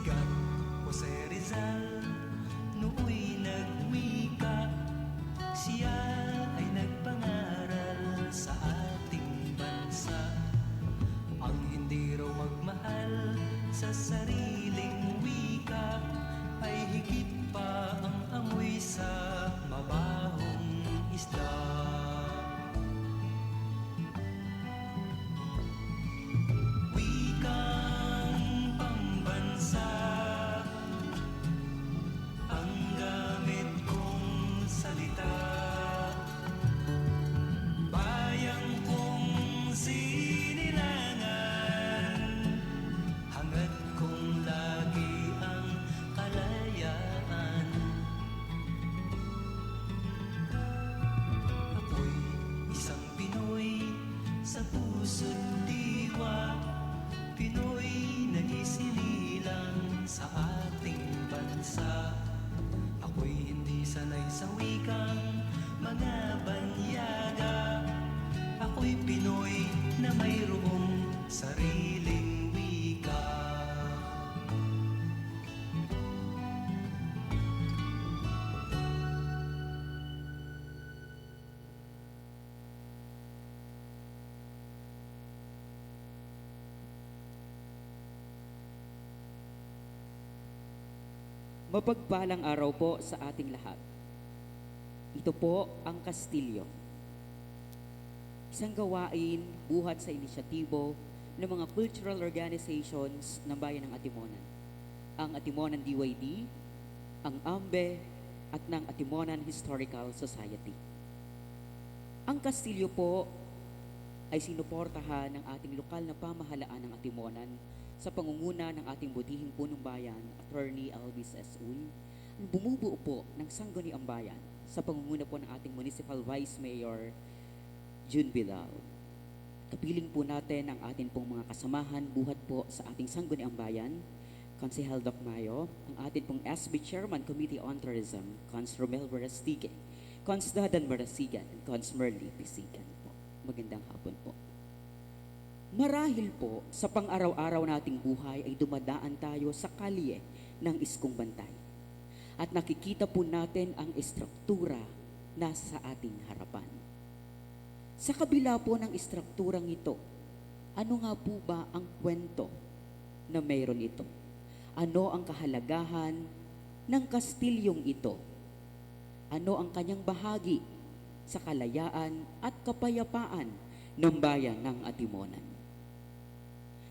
sikat Jose Rizal nooy nagwika. Siya ay nagpangaral sa ating bansa. Ang hindi raw magmahal sa sariling wika ay higit pa ang amoy sa mabahong isda. Wikang pambansa ang gamit kong salita. Bayang kong sinilangan, hangad kong lagi ang kalayaan. Ako'y isang Pinoy sa puso't diwa, Pinoy na isinilang sa ating bansa. Ako'y hindi sanay sa wikang mga banyaga. Ako'y Pinoy na mayroong sariling wika. Mapagpalang araw po sa ating lahat. Ito po ang Kastilyo. Isang gawain buhat sa inisyatibo ng mga cultural organizations ng Bayan ng Atimonan. Ang Atimonan DYD, ang AMBE, at ng Atimonan Historical Society. Ang Kastilyo po ay sinuportahan ng ating lokal na pamahalaan ng Atimonan sa pangunguna ng ating butihing punong bayan, Attorney Alvis S. Uy, ang bumubuo po ng Sangguniang Bayan sa pangunguna po ng ating Municipal Vice Mayor, June Bilal. Kapiling po natin ang ating pong mga kasamahan buhat po sa ating Sangguniang Bayan, Consejal Doc Mayo, ang ating pong SB Chairman Committee on Tourism, Cons Romel Barastige, Cons Dadan Barasigan, and Cons Merly Pisigan po. Magandang hapon po. Marahil po sa pang-araw-araw nating buhay ay dumadaan tayo sa kalye ng Iskong Bantay at nakikita po natin ang estruktura na sa ating harapan. Sa kabila po ng estrukturang ito, ano nga po ba ang kwento na mayroon ito? Ano ang kahalagahan ng kastilyong ito? Ano ang kanyang bahagi sa kalayaan at kapayapaan ng bayan ng Atimonan?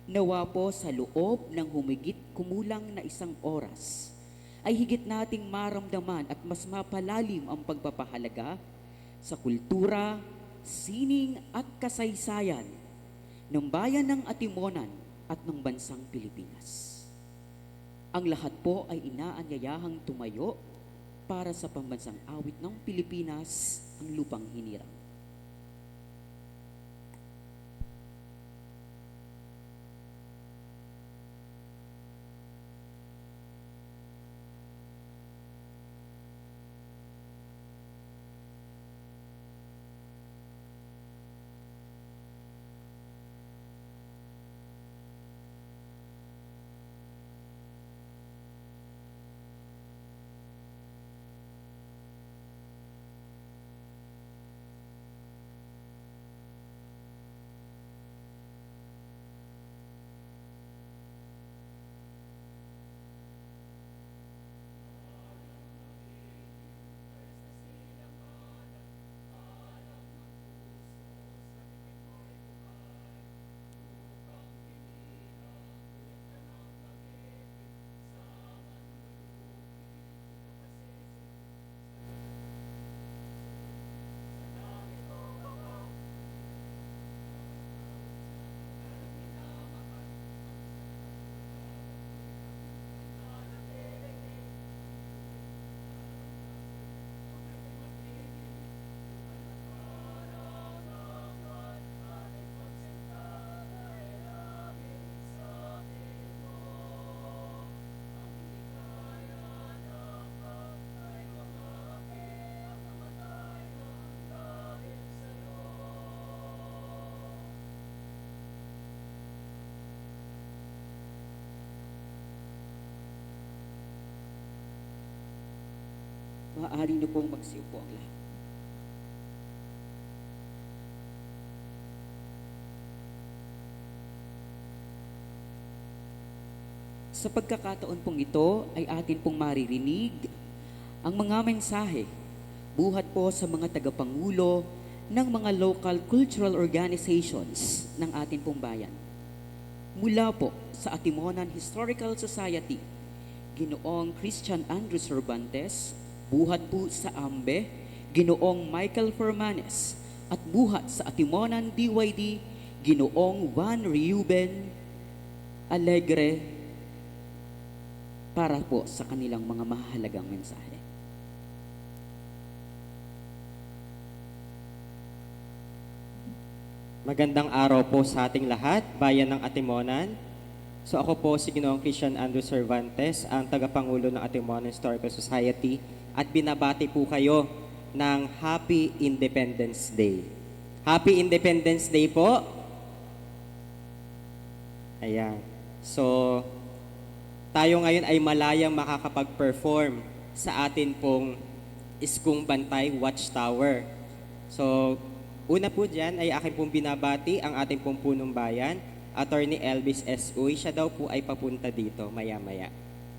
Nawa po sa loob ng humigit kumulang na 1 oras ay higit nating maramdaman at mas mapalalim ang pagpapahalaga sa kultura, sining at kasaysayan ng bayan ng Atimonan at ng bansang Pilipinas. Ang lahat po ay inaanyayahang tumayo para sa pambansang awit ng Pilipinas, ang lupang hinirang. maaari niyo pong magsiupo ang lahat. Sa pagkakataon pong ito ay atin pong maririnig ang mga mensahe buhat po sa mga tagapangulo ng mga local cultural organizations ng ating pong bayan. Mula po sa Atimonan Historical Society, Ginoong Christian Andrew Cervantes, buhat po sa AMBE, Ginoong Michael Fermanes, at buhat sa Atimonan DYD, Ginoong Juan Reuben Alegre, para po sa kanilang mga mahalagang mensahe. Magandang araw po sa ating lahat, bayan ng Atimonan. So ako po si Ginoong Christian Andrew Cervantes, ang tagapangulo ng Atimonan Historical Society, at binabati po kayo ng Happy Independence Day. Happy Independence Day po. Ayan. So, tayo ngayon ay malayang makakapag-perform sa atin pong Iskong Bantay Watchtower. So, una po dyan ay akin pong binabati ang ating pong punong bayan, Attorney Elvis S. Uy. Siya daw po ay papunta dito maya-maya.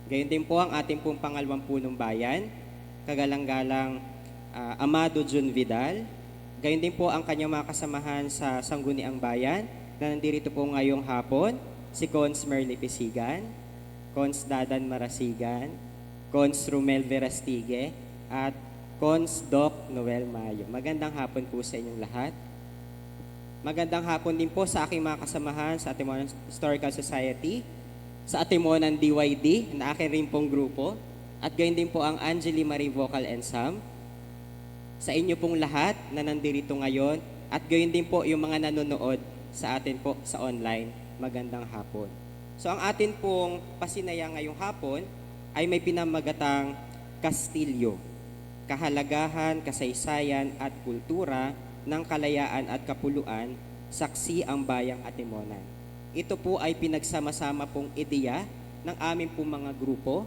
Gayon din po ang ating pong pangalawang punong bayan, kagalang-galang Amado Jun Vidal. Gayon din po ang kanyang mga kasamahan sa Sangguniang Bayan na nandito po ngayong hapon, si Cons Merly Pisigan, Cons Dadan Marasigan, Cons Rumel Verastige, at Cons Doc Noel Mayo. Magandang hapon po sa inyong lahat. Magandang hapon din po sa aking mga kasamahan sa Atimonan Historical Society, sa Atimonan DYD, na akin rin pong grupo, at gayon din po ang Angeli Marie Vocal Ensemble. Sa inyo pong lahat na nandito ngayon, at gayon din po yung mga nanonood sa atin po sa online. Magandang hapon. So ang atin pong pasinaya ngayong hapon ay may pinamagatang Kastilyo, kahalagahan, kasaysayan at kultura ng kalayaan at kapuluan, saksi ang bayang Atimonan. Ito po ay pinagsama-sama pong ideya ng aming pong mga grupo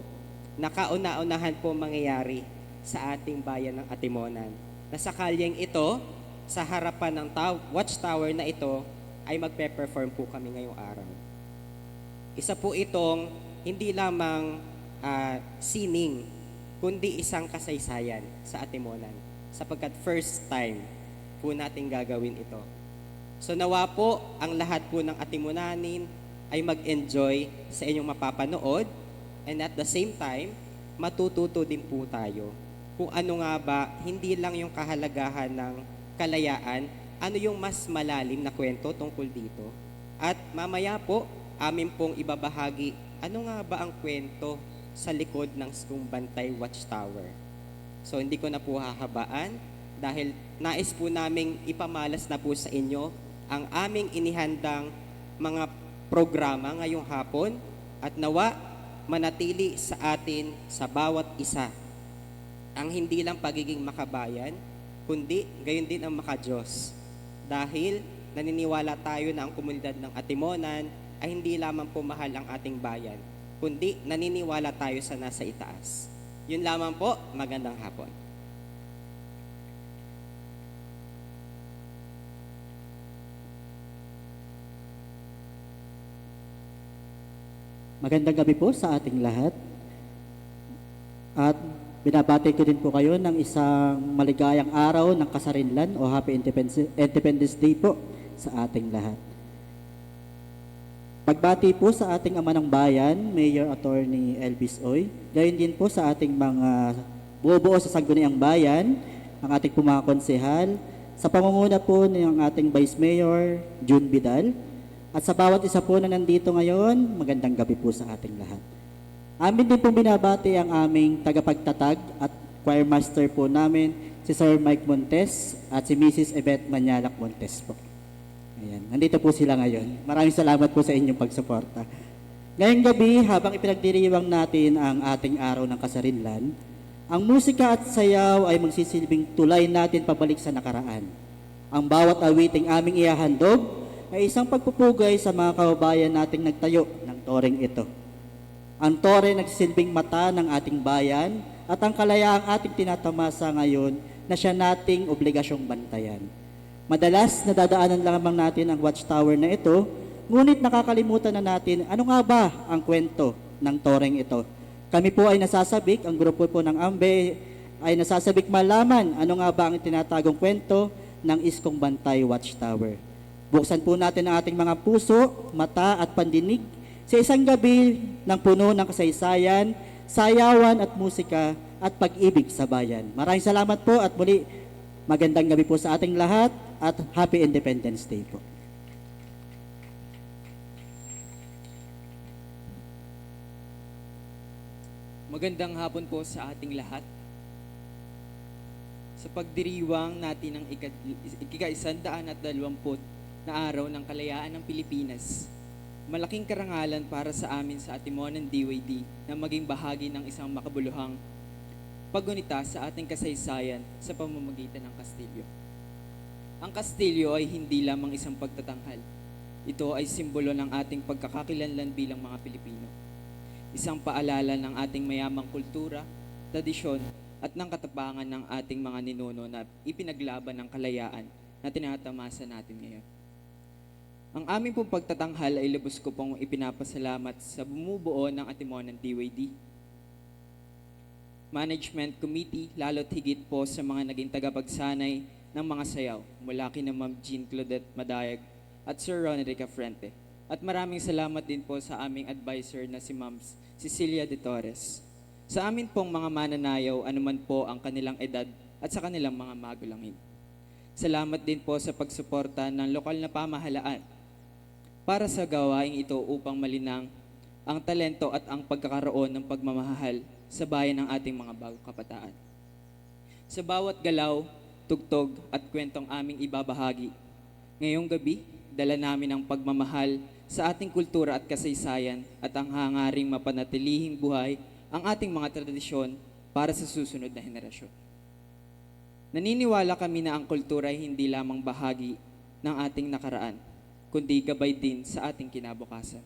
na kauna-unahan po mangyayari sa ating bayan ng Atimonan. Na sa kalyeng ito, sa harapan ng watchtower na ito, ay magpe-perform po kami ngayong araw. Isa po itong hindi lamang sining, kundi isang kasaysayan sa Atimonan, sapagkat first time po natin gagawin ito. So nawa po ang lahat po ng Atimonanin ay mag-enjoy sa inyong mapapanood, and at the same time, matututo din po tayo kung ano nga ba, hindi lang yung kahalagahan ng kalayaan, ano yung mas malalim na kwento tungkol dito. At mamaya po, amin pong ibabahagi ano nga ba ang kwento sa likod ng Iskong Bantay Watchtower. So hindi ko na po hahabaan dahil nais po naming ipamalas na po sa inyo ang aming inihandang mga programa ngayong hapon, at nawa manatili sa atin sa bawat isa ang hindi lang pagiging makabayan, kundi gayon din ang makadiyos. Dahil naniniwala tayo na ang komunidad ng Atimonan ay hindi lamang po mahal ang ating bayan, kundi naniniwala tayo sa nasa itaas. Yun lamang po, magandang hapon. Magandang gabi po sa ating lahat. At binabati ko din po kayo ng isang maligayang araw ng kasarinlan o Happy Independence Day po sa ating lahat. Pagbati po sa ating ama ng bayan, Mayor Attorney Elvis Oy. Gayon din po sa ating mga buo-buo sa Sangguniang Bayan, ang ating po mga konsehal, sa pangunguna po ng ating Vice Mayor, June Vidal, at sa bawat isa po na nandito ngayon, magandang gabi po sa ating lahat. Amin din pong binabati ang aming tagapagtatag at choir master po namin, si Sir Mike Montes at si Mrs. Yvette Manyalak Montes po. Ayan, nandito po sila ngayon. Maraming salamat po sa inyong pagsuporta. Ngayong gabi, habang ipinagdiriwang natin ang ating araw ng kasarinlan, ang musika at sayaw ay magsisilbing tulay natin pabalik sa nakaraan. Ang bawat awiting aming ihahandog ay isang pagpupugay sa mga kababayan nating nagtayo ng toreng ito. Ang tore nagsisilbing mata ng ating bayan at ang kalayaang ating tinatamasa ngayon na siya nating obligasyong bantayan. Madalas nadadaanan lamang natin ang watchtower na ito, ngunit nakakalimutan na natin ano nga ba ang kwento ng toreng ito. Kami po ay nasasabik, ang grupo po ng AMBE ay nasasabik malaman ano nga ba ang tinatagong kwento ng Iskong Bantay Watchtower. Buksan po natin ang ating mga puso, mata at pandinig sa isang gabi ng puno ng kasaysayan, sayawan at musika at pag-ibig sa bayan. Maraming salamat po at muli magandang gabi po sa ating lahat at Happy Independence Day po. Magandang hapon po sa ating lahat. Sa pagdiriwang natin ng ika-120 na araw ng kalayaan ng Pilipinas, malaking karangalan para sa amin sa Atimonan DYD na maging bahagi ng isang makabuluhang paggunita sa ating kasaysayan sa pamamagitan ng Kastilyo. Ang Kastilyo ay hindi lamang isang pagtatanghal. Ito ay simbolo ng ating pagkakakilanlan bilang mga Pilipino. Isang paalala ng ating mayamang kultura, tradisyon, at ng katapangan ng ating mga ninuno na ipinaglaban ng kalayaan na tinatamasa natin ngayon. Ang aming pong pagtatanghal ay lubos ko pong ipinapasalamat sa bumubuo ng Atimonan DYD, Management Committee, lalo't higit po sa mga naging tagapagsanay ng mga sayaw mula kina Ma'am Jean Claudette Madayag at Sir Ronnie Frente. At maraming salamat din po sa aming advisor na si Ma'am Cecilia de Torres. Sa amin pong mga mananayaw, anuman po ang kanilang edad at sa kanilang mga magulangin. Salamat din po sa pagsuporta ng lokal na pamahalaan para sa gawaing ito upang malinang ang talento at ang pagkakaroon ng pagmamahal sa bayan ng ating mga bagong kabataan. Sa bawat galaw, tugtog at kwentong aming ibabahagi, ngayong gabi, dala namin ang pagmamahal sa ating kultura at kasaysayan at ang hangaring mapanatilihing buhay ang ating mga tradisyon para sa susunod na henerasyon. Naniniwala kami na ang kultura ay hindi lamang bahagi ng ating nakaraan, kundi gabay din sa ating kinabukasan.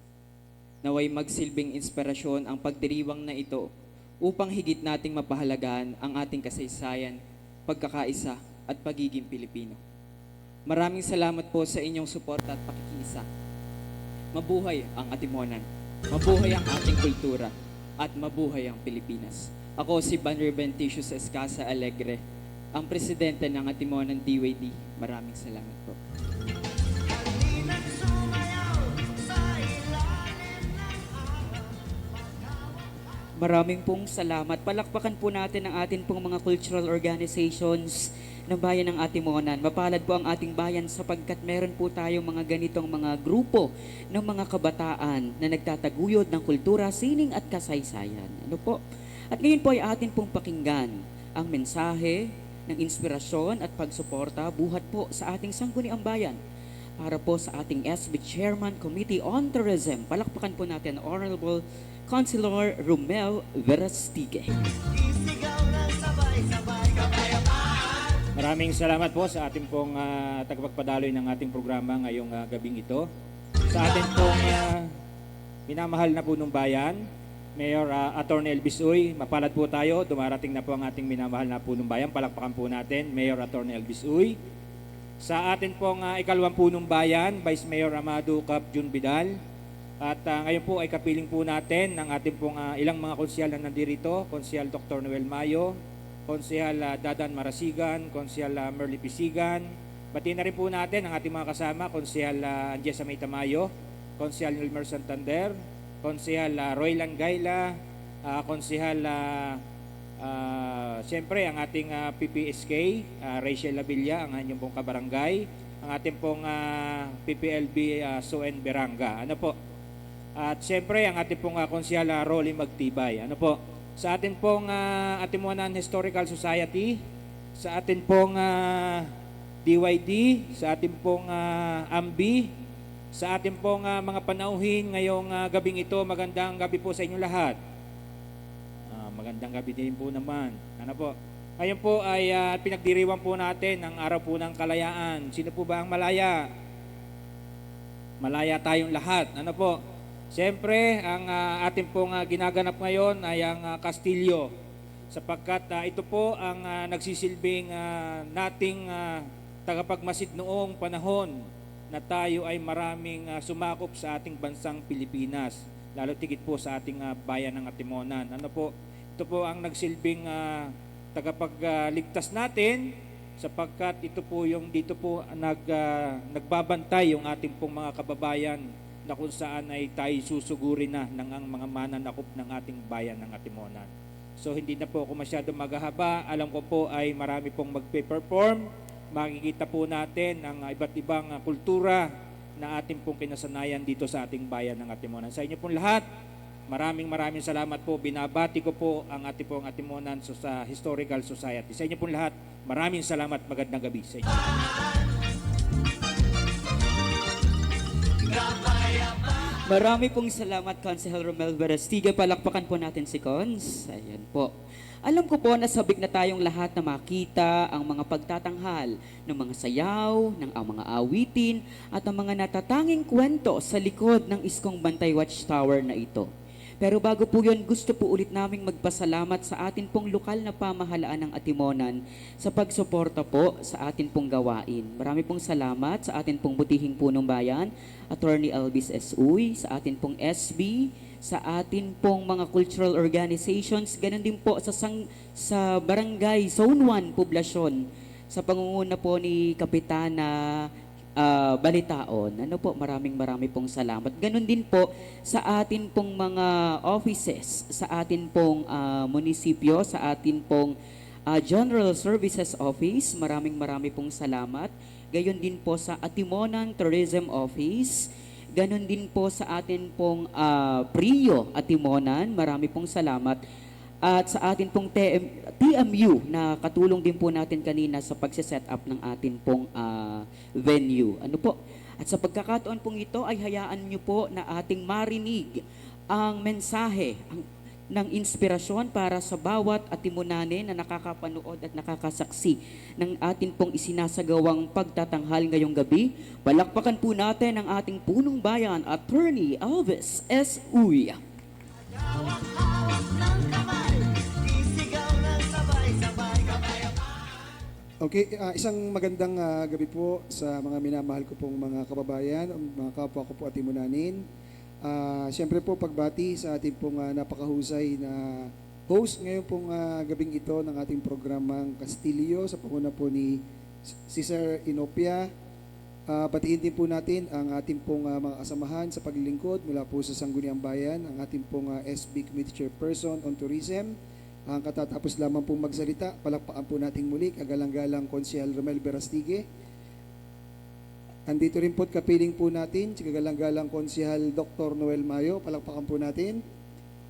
Naway magsilbing inspirasyon ang pagdiriwang na ito upang higit nating mapahalagaan ang ating kasaysayan, pagkakaisa at pagiging Pilipino. Maraming salamat po sa inyong suporta at pakikiisa. Mabuhay ang Atimonan, mabuhay ang ating kultura, at mabuhay ang Pilipinas. Ako si Banner Benticius Escasa Alegre, ang presidente ng Atimonan DYD. Maraming salamat po. Maraming pong salamat. Palakpakan po natin ang atin pong mga cultural organizations ng bayan ng Atimonan. Mapalad po ang ating bayan sapagkat meron po tayong mga ganitong mga grupo ng mga kabataan na nagtataguyod ng kultura, sining at kasaysayan. Ano po? At ngayon po ay atin pong pakinggan ang mensahe ng inspirasyon at pagsuporta buhat po sa ating sangguniang bayan para po sa ating SB Chairman Committee on Tourism. Palakpakan po natin Honorable Councilor Romel Verastige. Maraming salamat po sa ating pong tagapagpadaloy ng ating programa ngayong gabing ito. Sa ating pong minamahal na punong bayan, Mayor Atty. Elvis Uy, mapalad po tayo. Dumarating na po ang ating minamahal na punong bayan. Palakpakan po natin, Mayor Atty. Elvis Uy. Sa atin pong ikalawang punong bayan, Vice Mayor Amado Cap Jun Vidal. At ngayon po ay kapiling po natin ng ating pong ilang mga konsyal na nandirito, Konsyal Dr. Noel Mayo, Konsyal Dadan Marasigan, Konsyal Merly Pisigan. Batiin na rin po natin ang ating mga kasama, Konsyal Anjesa May Tamayo, Konsyal Nilmer Santander, Konsyal Roylan Gaila, Konsyal siyempre ang ating PPSK, Rachel Labilla, ang inyong pong kabarangay, ang ating pong PPLB Suen Beranga. Ano po? At siyempre ang ating pong konsyal Rolly Magtibay. Ano po? Sa atin pong Atimonan Historical Society, sa atin pong DYD, sa atin pong AMBI, sa atin pong mga panauhin ngayong gabing ito, magandang gabi po sa inyong lahat. Magandang gabi din po naman. Ano po? Ngayon po ay pinagdiriwang po natin ang araw po ng kalayaan. Sino po ba ang malaya? Malaya tayong lahat. Ano po? Siyempre, ang ating pong ginaganap ngayon ay ang Kastilyo. sapagkat ito po ang nagsisilbing nating tagapagmasid noong panahon na tayo ay maraming sumakop sa ating bansang Pilipinas, lalo tigit po sa ating bayan ng Atimonan. Ano po, ito po ang nagsilbing tagapagligtas natin, sapagkat ito po yung dito po nagbabantay yung ating pong mga kababayan na kung saan ay tayo susuguri na ng ang mga mananakop ng ating bayan ng Atimonan. So hindi na po ako masyado maghahaba. Alam ko po ay marami pong magpe-perform. Makikita po natin ang iba't ibang kultura na ating pong kinasanayan dito sa ating bayan ng Atimonan. Sa inyo pong lahat, maraming salamat po. Binabati ko po ang ating pong Atimonan sa Historical Society. Sa inyo pong lahat, maraming salamat. Magandang gabi sa inyo. Marami pong salamat, Councilor Romel Verastiga. Palakpakan po natin si Cons. Ayan po. Alam ko po na sabik na tayong lahat na makita ang mga pagtatanghal ng mga sayaw, ng ang mga awitin, at ang mga natatanging kwento sa likod ng Iskong Bantay Watchtower na ito. Pero bago po yun, gusto po ulit naming magpasalamat sa atin pong lokal na pamahalaan ng Atimonan sa pagsuporta po sa atin pong gawain. Marami pong salamat sa atin pong butihing punong bayan, Attorney Elvis S. Uy, sa atin pong SB, sa atin pong mga cultural organizations, ganun din po sa Barangay Zone 1 Poblasyon, sa pangunguna po ni Kapitana Balitaon. Ano po, maraming pong salamat. Ganun din po sa atin pong mga offices, sa atin pong munisipyo, sa atin pong General Services Office. Maraming pong salamat. Gayon din po sa Atimonan Tourism Office. Ganon din po sa atin pong Prio Atimonan. Marami pong salamat. At sa atin pong TMU na katulong din po natin kanina sa pagsiset up ng atin pong venue. Ano po? At sa pagkakataon pong ito ay hayaan nyo po na ating marinig ang mensahe ng inspirasyon para sa bawat Atimonane na nakakapanood at nakakasaksi ng atin pong isinasagawang pagtatanghal ngayong gabi. Palakpakan po natin ang ating punong bayan, Attorney Elvis S. Uy. Okay, isang magandang gabi po sa mga minamahal ko pong mga kababayan, mga kapwa ko po Atimonanin. Siyempre po pagbati sa ating pong napakahusay na host ngayon pong gabing ito ng ating programang Castillo sa panguna po ni Cesar Inopia. Batiin din po natin ang ating pong mga kasamahan sa paglilingkod mula po sa Sangguniang Bayan, ang ating pong SB Committee Chairperson on Tourism. Ang katatapos lamang pong magsalita, palakpakan po nating muli, kagalang-galang Konsehal Romel Verastigue. Andito rin po kapiling po natin, si kagalang-galang Konsehal Dr. Noel Mayo, palakpakan po natin.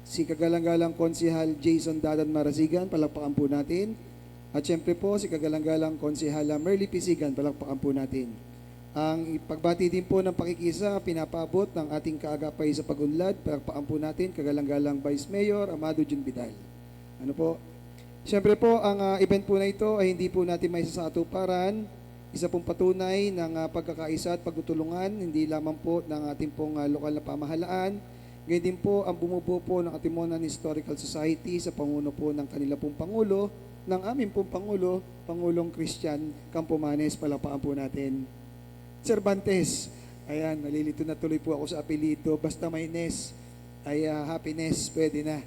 Si kagalang-galang Konsehal Jason Dadan Marasigan, palakpakan po natin. At syempre po, si kagalang-galang Konsehal Merly Pisigan, palakpakan po natin. Ang pagbati din po ng pakikisa, pinapabot ng ating kaagapay sa pagunlad, palakpakan po natin, kagalang-galang Vice Mayor Amado Jun Vidal. Ano po? Siyempre po, ang event po na ito ay hindi po natin may sasatuparan. Isa pong patunay ng pagkakaisa at pagtutulungan, hindi lamang po ng ating pong lokal na pamahalaan. Ngayon din po ang bumubuo po ng Atimonan Historical Society sa panguno po ng kanila pong Pangulo, ng aming pong Pangulo, Pangulong Christian Campomanes. Palakpakan po natin. Cervantes, ayan, nalilito na tuloy po ako sa apelyido. Basta may Nes, ay happiness, pwede na.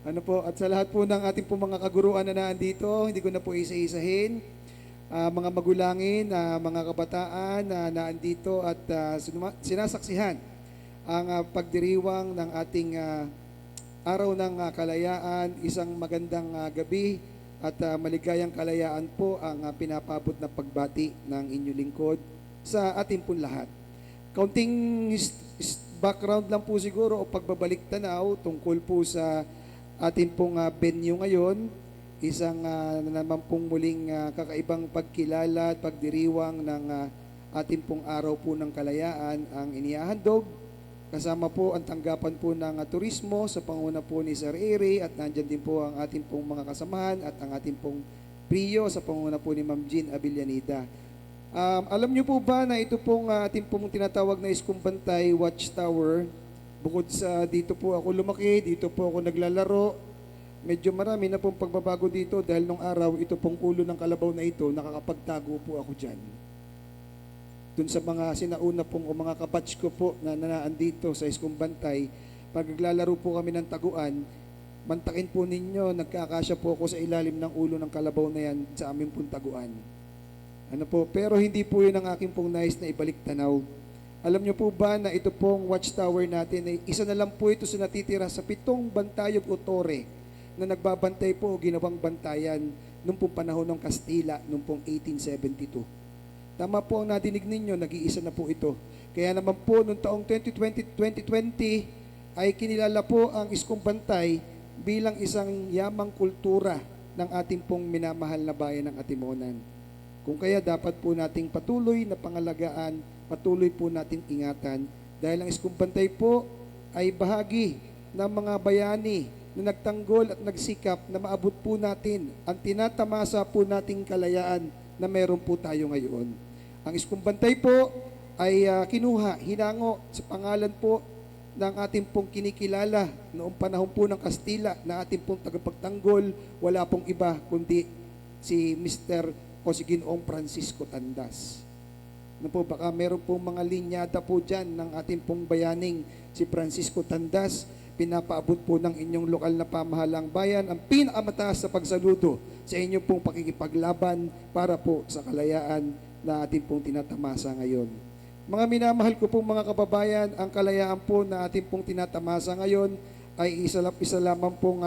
Ano po, at sa lahat po ng ating po mga kaguruan na naandito, hindi ko na po isa-isahin, mga magulangin, mga kabataan na naandito at sinasaksihan ang pagdiriwang ng ating araw ng kalayaan, isang magandang gabi at maligayang kalayaan po ang pinapabot na pagbati ng inyong lingkod sa ating po lahat. Kaunting background lang po siguro o pagbabalik tanaw tungkol po sa atin pong venue ngayon, isang naman pong muling kakaibang pagkilala at pagdiriwang ng atin pong araw po ng kalayaan ang inihahandog. Kasama po ang tanggapan po ng turismo sa panguna po ni Sir Eri at nandyan din po ang atin pong mga kasamahan at ang atin pong Prio sa panguna po ni Ma'am Jean Abillanida. Alam niyo po ba na ito pong atin pong tinatawag na Iskong Bantay Watchtower, bukod sa dito po ako lumaki, dito po ako naglalaro, medyo marami na pong pagbabago dito dahil nung araw, ito pong ulo ng kalabaw na ito, nakakapagtago po ako dyan. Dun sa mga sinauna pong o mga kabatch ko po na nanaan dito sa Iskong Bantay, pag naglalaro po kami ng taguan, mantakin po ninyo, nagkakasya po ako sa ilalim ng ulo ng kalabaw na yan sa aming pong taguan. Ano po, pero hindi po yun ang aking pong nais na ibalik tanaw. Alam niyo po ba na ito pong watchtower natin ay isa na lang po ito sa natitira sa 7 bantayog o tore na nagbabantay po o ginawang bantayan nung pong panahon ng Kastila nung pong 1872. Tama po ang nadinig ninyo, nag-iisa na po ito. Kaya naman po noong taong 2020 ay kinilala po ang Iskong Bantay bilang isang yamang kultura ng ating pong minamahal na bayan ng Atimonan. Kung kaya dapat po nating patuloy na pangalagaan, patuloy po nating ingatan dahil ang Iskong Bantay po ay bahagi ng mga bayani na nagtanggol at nagsikap na maabot po natin ang tinatamasa po nating kalayaan na meron po tayo ngayon. Ang Iskong Bantay po ay kinuha, hinango sa pangalan po ng ating pong kinikilala noong panahon po ng Kastila na ating pong tagapagtanggol, wala pong iba kundi si Mr. o si Ginoong Francisco Tandas. Ano po, baka meron pong mga linyada po dyan ng ating pong bayaning si Francisco Tandas, pinapaabot po ng inyong lokal na pamahalang bayan ang pinakamataas sa pagsaludo sa inyong pong pakikipaglaban para po sa kalayaan na ating pong tinatamasa ngayon. Mga minamahal ko pong mga kababayan, ang kalayaan po na ating pong tinatamasa ngayon ay isa lamang pong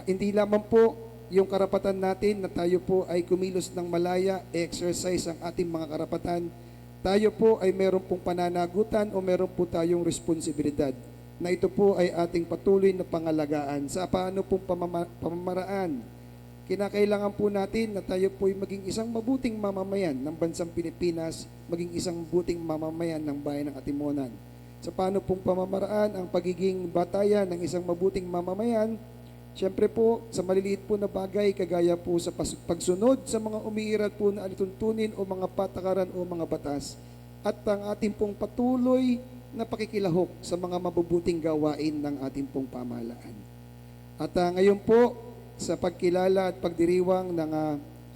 hindi lamang po yung karapatan natin na tayo po ay kumilos ng malaya, exercise ang ating mga karapatan. Tayo po ay meron pong pananagutan o meron po tayong responsibilidad na ito po ay ating patuloy na pangalagaan sa paano pong pamamaraan. Kinakailangan po natin na tayo po ay maging isang mabuting mamamayan ng bansang Pilipinas, maging isang mabuting mamamayan ng bayan ng Atimonan. Sa paano pong pamamaraan ang pagiging batayan ng isang mabuting mamamayan. Siyempre po, sa maliliit po na bagay, kagaya po sa pagsunod sa mga umiiral po na alituntunin o mga patakaran o mga batas, at ang ating pong patuloy na pakikilahok sa mga mabubuting gawain ng ating pong pamahalaan. At ngayon po, sa pagkilala at pagdiriwang ng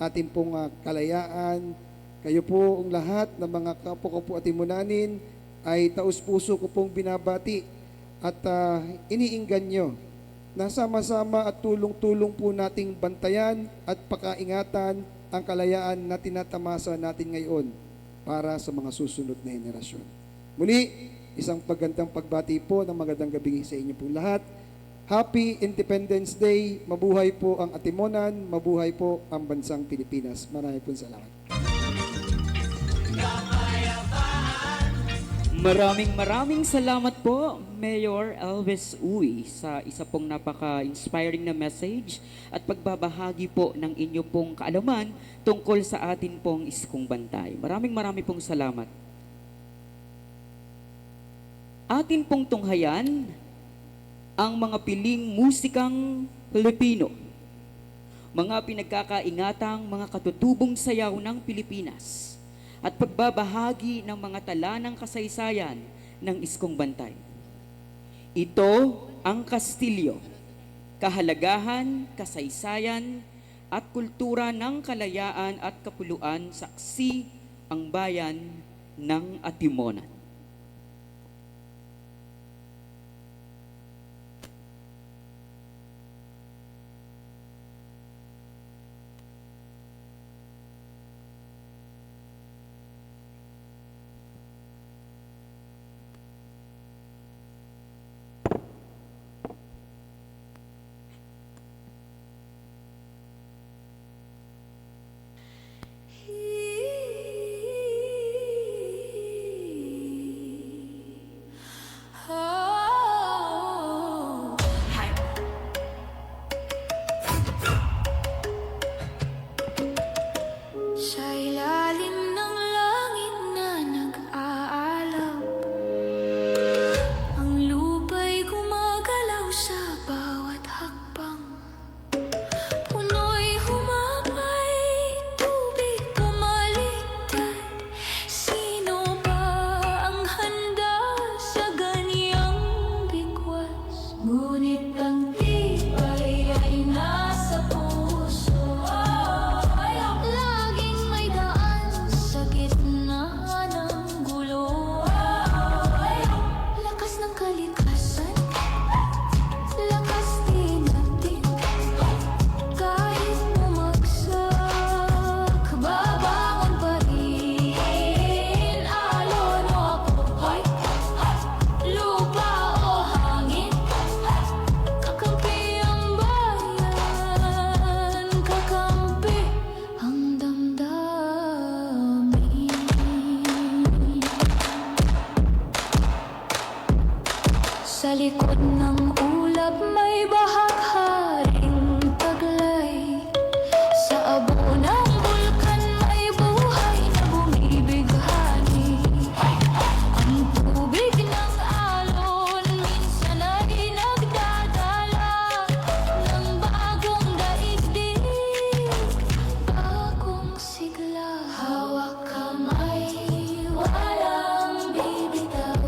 ating pong kalayaan, kayo po ang lahat ng mga kapwa ko po Atimunanin ay taus-puso ko pong binabati at iniinggan nyo na sama-sama at tulong-tulong po nating bantayan at pakaingatan ang kalayaan na tinatamasa natin ngayon para sa mga susunod na henerasyon. Muli, isang pagandang pagbati po ng magandang gabi sa inyo po lahat. Happy Independence Day. Mabuhay po ang Atimonan, mabuhay po ang bansang Pilipinas. Maraming po salamat. Maraming salamat po, Mayor Elvis Uy, sa isa pong napaka-inspiring na message at pagbabahagi po ng inyo pong kaalaman tungkol sa atin pong Iskong Bantay. Maraming pong salamat. Atin pong tunghayan ang mga piling musikang Pilipino, mga pinagkakaingatang mga katutubong sayaw ng Pilipinas, at pagbabahagi ng mga tala ng kasaysayan ng Iskong Bantay. Ito ang Kastilyo, kahalagahan, kasaysayan, at kultura ng kalayaan at kapuluan, saksi ang bayan ng Atimonan. Sa likod ng ulap may bahagharing taglay. Sa abo ng bulkan may buhay na bumibighani. Ang tubig ng alon minsan ay nagdadala ng bagong daigdig, bagong sigla. Hawak kamay, walang bibitaw.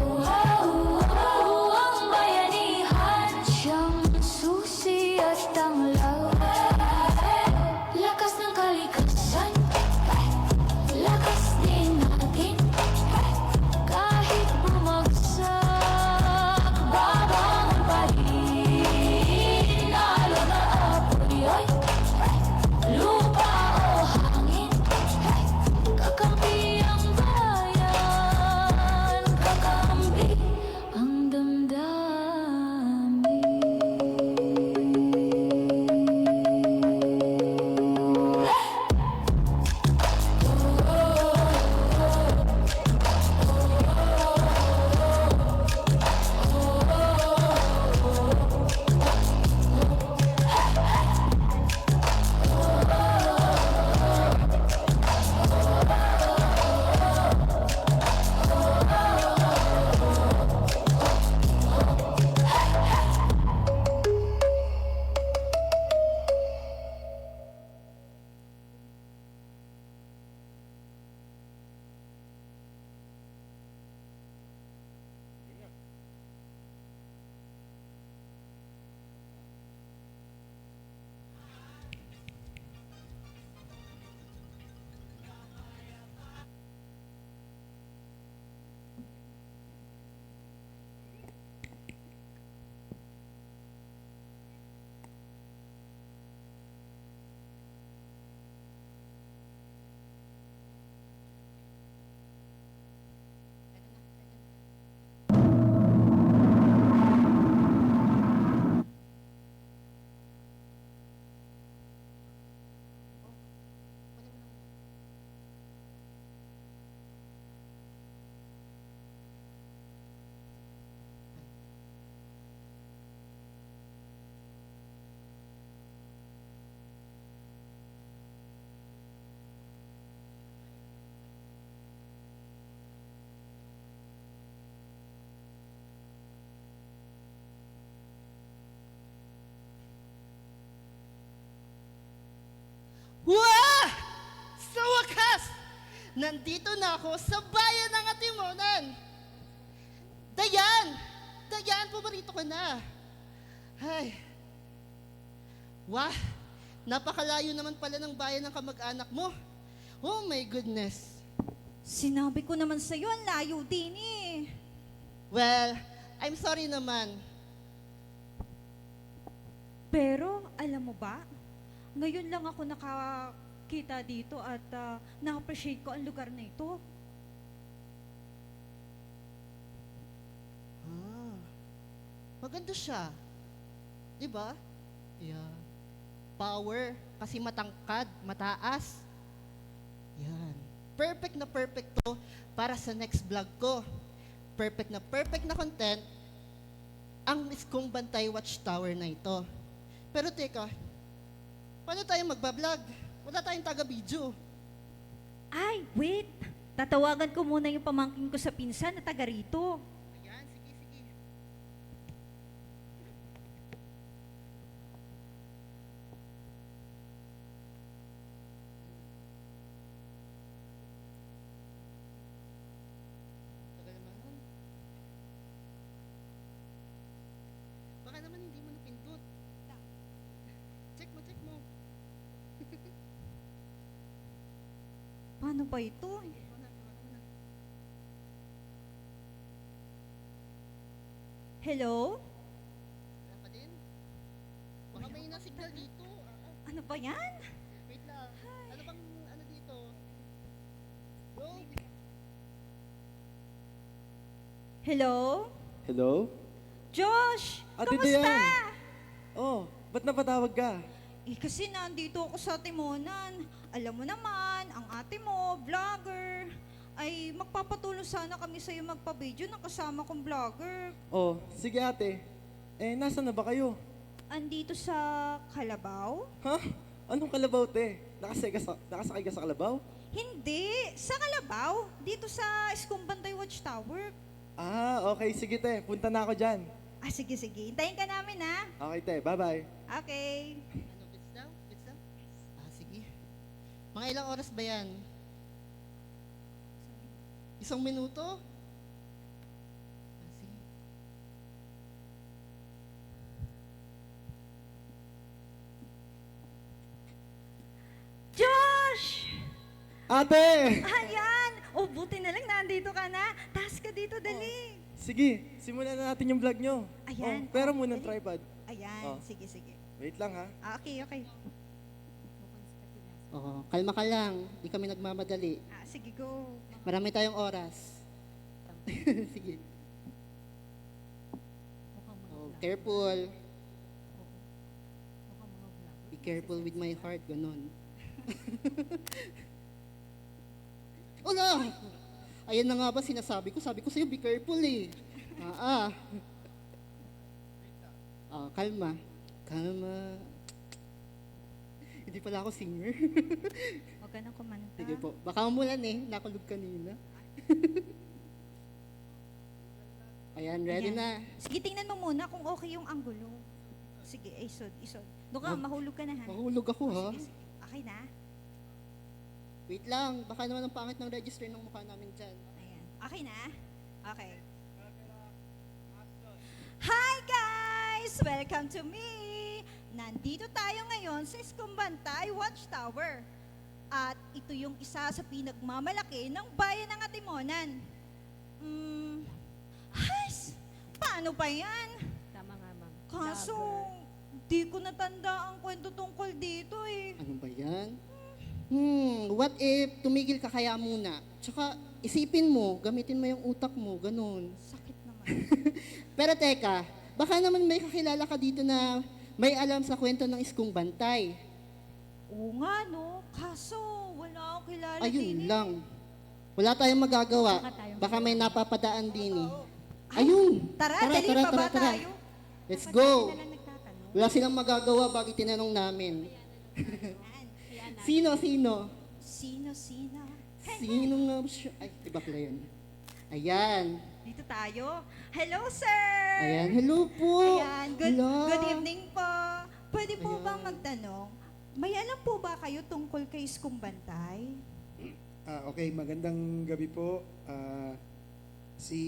Ang bayanihan siyang susi at tanglaw. Lakas ng kalikasan, lakas din natin. Kahit bumagsak, babangon pa rin. Lalo na apoy ay lupa o hangin. Kakampi ang bayan, kakampi ang damdamin. Wah! Sa wakas! Nandito na ako sa bayan ng Atimonan. Dayan! Dayan, pumarito ka na. Ay. Wah! Napakalayo naman pala ng bayan ng kamag-anak mo. Oh my goodness. Sinabi ko naman sa'yo, ang layo din eh. Well, I'm sorry naman. Pero, alam mo ba, ngayon lang ako nakakita dito at na-appreciate ko ang lugar na ito. Ah, maganda siya. Di ba? Yeah. Power, kasi matangkad, mataas. Yan. Perfect to para sa next vlog ko. Perfect na content ang Iskong Bantay Watchtower na ito. Pero teka, paano tayo magbablog? Wala tayong taga-video. Ay, wait! Tatawagan ko muna yung pamangkin ko sa pinsan na taga rito. Ayan, sige. Tagal naman. Baka naman hindi mo napindot. Check mo. Paano ba ito? Hello? Wala pa din? Baka may na-signal dito. Ano ba yan? Wait lang. Ano bang ano dito? Go! Hello? Hello? Josh! Ate Kamusta? Dayan! Oh, ba't napatawag ka? Kasi nandito ako sa Timonan. Alam mo naman, ang ate mo, vlogger. ay magpapatulong sana kami sa'yo magpa-video ng kasama kong vlogger. Oh, sige ate. Nasaan na ba kayo? Andito sa Kalabaw? Ha? Anong kalabaw, te? Nakasakay ka sa kalabaw? Hindi, sa Kalabaw. Dito sa Iskumbantay Watchtower. Ah, okay. Sige, te. Punta na ako dyan. Ah, sige, sige. Hintayin ka namin, ha? Okay, te. Bye-bye. Okay. Ano, bits daw? Bits daw? Ah, sige. Mga ilang oras ba yan? 1 minuto? Ah, sige. Josh! Ate! Ayan! Oh, buti na lang nandito ka na. Taas ka dito, dali. Sige, simulan na natin yung vlog nyo. Ayan. Oh, pero Oh, muna dali. tripod. Ayan, Oh. sige, sige. Wait lang ha. Ah, okay, okay. Oo, kalma ka lang. Di kami nagmamadali. Ah, sige, go. Marami tayong oras. Sige. Oh, careful. Be careful with my heart, ganon. Wala! Ayan na nga ba sinasabi ko? Sabi ko sa'yo, be careful eh. Oh, kalma. Kalma. Hindi pala ako singer. Huwag ka nang kumanta. Sige po. Baka umulan eh. Nakulog kanina. Ayan, ready Ayan. na. Sige, tingnan mo muna kung okay yung anggulo. Sige, isod, isod. Doon ka, Oh. mahulog ka na, ha? Mahulog ako ha. Sige, sige. Okay na? Wait lang. Baka naman ang pangit ng register ng mukha namin dyan. Ayan. Okay na? Okay. Hi guys! Welcome to me! Nandito tayo ngayon sa Iskumbantay Watchtower. At ito yung isa sa pinagmamalaki ng bayan ng Atimonan. Hays! Paano ba yan? Tama nga, ma'am. Kaso, di ko natanda ang kwento tungkol dito eh. Ano ba yan? What if tumigil ka kaya muna? Tsaka isipin mo, gamitin mo yung utak mo, ganun. Sakit naman. Pero teka, baka naman may kakilala ka dito na may alam sa kwento ng Iskong Bantay. Oo nga no, kaso wala akong kilala din Ayun eh. lang. Wala tayong magagawa. Baka may napapadaan din eh. Ayun! Tara, dali pa ba tara. tayo? Let's go! Na lang nagtatanong. Wala silang magagawa bago tinanong namin. Sino? Sino? Sino nga ba siya? Ay, iba pala yun. Ayan. Dito tayo. Hello, sir! Ayan. Hello po. Ayan, Hello. good evening po. Pwede po Ayan. bang magtanong? May alam po ba kayo tungkol kay Iskong Bantay? Okay, magandang gabi po. Si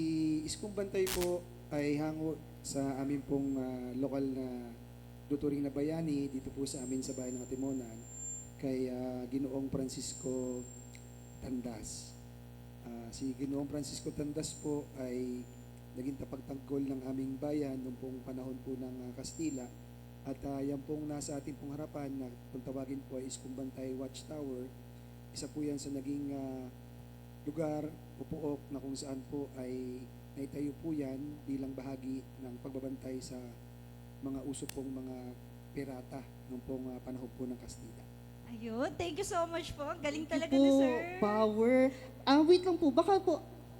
Iskong Bantay po ay hango sa amin pong lokal na tuturing na bayani dito po sa amin sa bayan ng Atimonan kay Ginoong Francisco Tandas. Si Ginoong Francisco Tandas po ay naging tapagtanggol ng aming bayan noong pong panahon po ng Kastila. At yan pong nasa ating pong harapan na kung tawagin po ay Iskong Bantay Watchtower. Isa po yan sa naging lugar o puok na kung saan po ay naitayo po yan bilang bahagi ng pagbabantay sa mga uso pong mga pirata noong pong panahon po ng Kastila. Ayun, thank you so much po. Ang galing Thank talaga you ni po, sir. Power. Wait lang po, baka po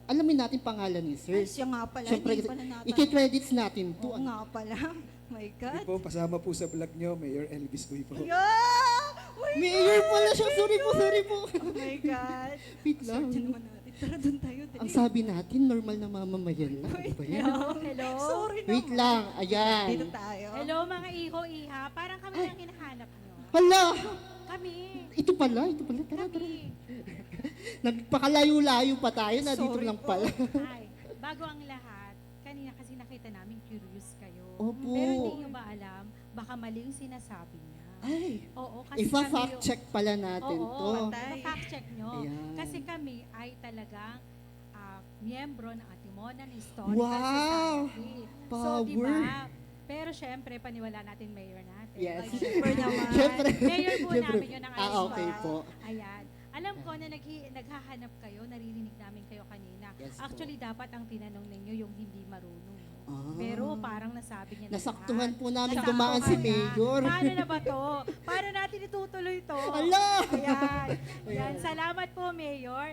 alamin natin pangalan ni sir. Ay, siya nga pala. Siyempre, Hindi pala natin. iki-credits natin po. Oo nga pala. My Ito God. po, pasama po sa vlog nyo, Mayor Elvis Uy po. Yeah! Oh Mayor pala siya. Sorry po. Oh my God. Wait lang. Swerte naman natin. Tara, doon tayo. Dali. Ang sabi natin, normal na mamamayan lang. Ano ba yan? Hello? Sorry naman. Wait lang. Ayan. Dito tayo. Hello, mga iho, iha. Parang kami lang hinahanap nyo. Hala! Kami. Ito pala. Tara. Kami. Nagpakalayo-layo pa tayo. Nandito Sorry lang po. pala. Ay, bago ang lahat, kanina kasi nakita namin curious kayo. Opo. Pero hindi nyo ba alam, baka mali yung sinasabi niya. Ay, Oo, kasi ifa-fact kami check pala natin Oo, to. Patay. fact check nyo. Ayan. Kasi kami ay talagang miyembro ng Atimonan Historical Wow! Society. So, Power! di ba? Pero syempre, paniwala natin mayor natin. Yes. Ay, syempre naman. Siyempre. Mayor po Siyempre. namin yun ng Okay po. Ayan. Alam ko na naghahanap kayo, naririnig namin kayo kanina. Yes po. Actually, dapat ang tinanong ninyo yung hindi marunong. no? Ah. Pero parang nasabi niya na Nasaktuhan lahat. po namin Nasaktuhan dumaan si na. Mayor. Paano na ba to? Paano natin itutuloy to? Hala! Ayan. Ayan. Salamat po, Mayor.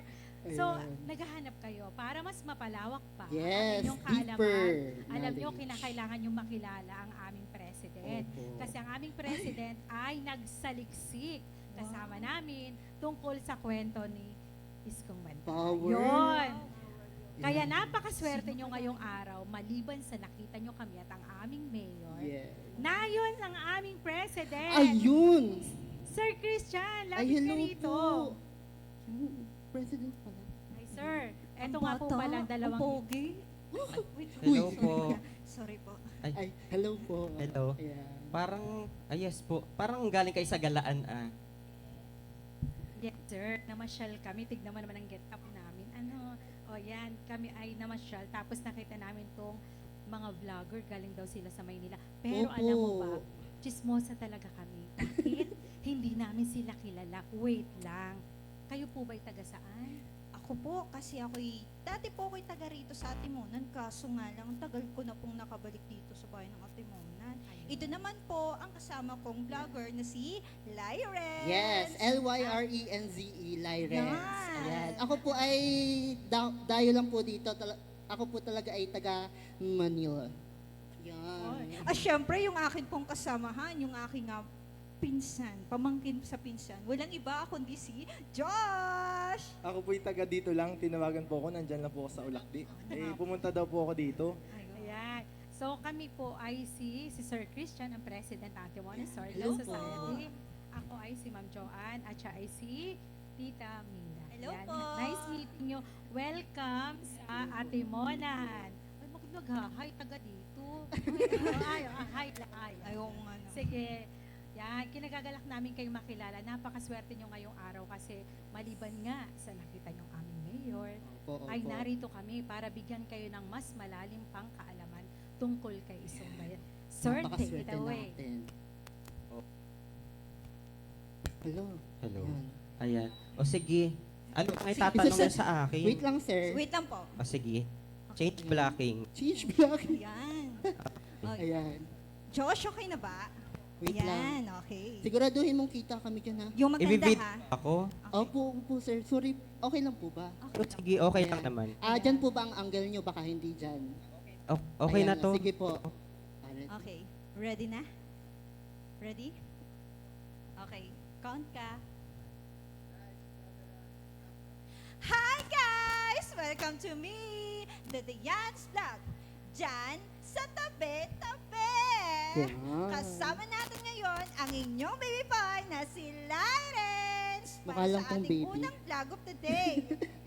So, naghahanap kayo para mas mapalawak pa Yes, ang inyong deeper Alam nyo, knowledge. kinakailangan yung makilala ang aming president. Opo. Kasi ang aming president ay nagsaliksik kasama namin tungkol sa kwento ni Iskong Bantay. Power. Yun. Kaya napakaswerte nyo ngayong araw, maliban sa nakita nyo kami at ang aming mayor, Yes. nayon ang aming president. Ayun! Sir Christian, Ay, lapit ka hello rito. po. President pala. Ay, sir. Eto nga po pala ang dalawang... pogi. Hello po. Sorry po. Ay, hello po. Hello. Ayan. Parang, yes po. Parang galing kayo sa galaan Yes, sir. Namasyal kami. Tignan mo naman ang get-up namin. Yan. Kami ay namasyal. Tapos nakita namin tong mga vlogger. Galing daw sila sa Maynila. Pero Opo. alam mo ba, chismosa talaga kami. Bakit? Hindi namin sila kilala. Wait lang. Kayo po ba'y taga saan? Ako po, kasi dati po ako'y taga rito sa Atimonan, kaso nga lang, ang tagal ko na pong nakabalik dito sa bayan ng Atimonan. Ito naman po ang kasama kong vlogger na si Lyren. Yes, Lyrenze, Lyrens. Yan. Ayan. Ako po ay dayo lang po dito. Ako po talaga ay taga Manila. Yan. Syempre, yung akin pong kasamahan, yung aking pinsan, pamangkin sa pinsan, walang iba kundi si Josh! Ako po'y taga dito lang, tinawagan po ako, nandyan lang po ako sa Ulakdi. Pumunta daw po ako dito. Ayan. So kami po ay si Sir Christian, ang president ng Antimonan Swordless Hello po. Society. Ako ay si Ma'am Joanne at siya ay si Tita Mina. Hello Ayan. po. Nice meeting you. Welcome sa Antimonan. Ay, mag-hi taga dito. Hi lang. Ayong ano. Sige. Yan, kinagagalak namin kayo makilala. Napakaswerte nyo ngayong araw kasi maliban nga sa nakita nyong aming mayor, Opo, ay opo. narito kami para bigyan kayo ng mas malalim pang kaalaman tungkol kay Isong Bayan. Sir, take it Napakaswerte away. natin. Oh. Hello. Hello. Ayan. Ayan. O sige. Ano ang itatanong niyo sa akin? Wait lang, sir. Wait lang po. O sige. Change blocking. Change block. Ayan. Ayan. Josh, okay na ba? Wait Ayan, lang. okay. Siguraduhin mong kita kami dyan, ha? Yung maganda Ibibid ha. ako? Opo, sir. Sorry. Okay lang po ba? O sige, okay lang naman. Dyan po ba ang angle nyo? Baka hindi dyan. Okay Ayan na to. Sige po. Alright. Okay. Ready na? Ready? Okay. Count ka. Hi guys! Welcome to me, the Dayan's Vlog. Diyan sa tabi-tabi. Wow. Kasama natin ngayon ang inyong baby boy na si Lyrens. Mukha Para lang sa tong ating baby. unang vlog of the day.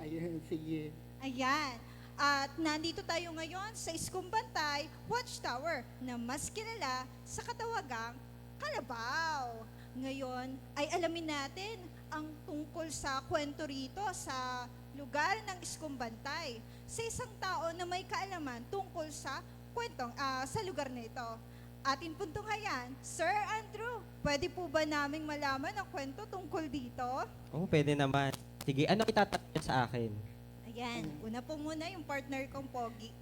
Ayan, sige. Ayan. At nandito tayo ngayon sa Iskong Bantay Watchtower na mas kilala sa katawagang Kalabaw. Ngayon ay alamin natin ang tungkol sa kwento rito sa lugar ng Iskong Bantay sa isang tao na may kaalaman tungkol sa kwentong sa lugar na ito. Atin pong tunghayan, Sir Andrew, pwede po ba naming malaman ang kwento tungkol dito? Oo, pwede naman. Sige, ano itatanong niyo sa akin? Ayan, una po muna yung partner kong Pogi.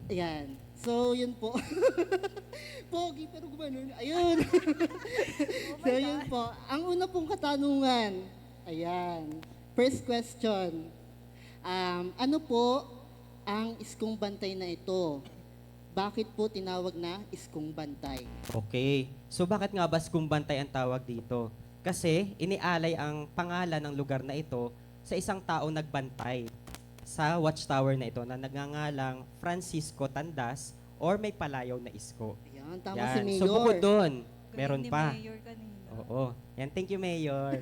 Ayan. So, yun po. Pogi, pero gumanon. Ayun. So, yun po. Ang una pong katanungan. Ayan. First question. Ano po ang Iskong Bantay na ito? Bakit po tinawag na Iskong Bantay? Okay. So bakit nga ba Iskong Bantay ang tawag dito? Kasi inialay ang pangalan ng lugar na ito sa isang taong nagbantay sa watchtower na ito na nagngangalang Francisco Tandas or may palayaw na isko. Ayan, tama Yan. si Mayor. So bukod doon, meron Galing ni pa. Mayor kanina. Oo. Yan, thank you, Mayor.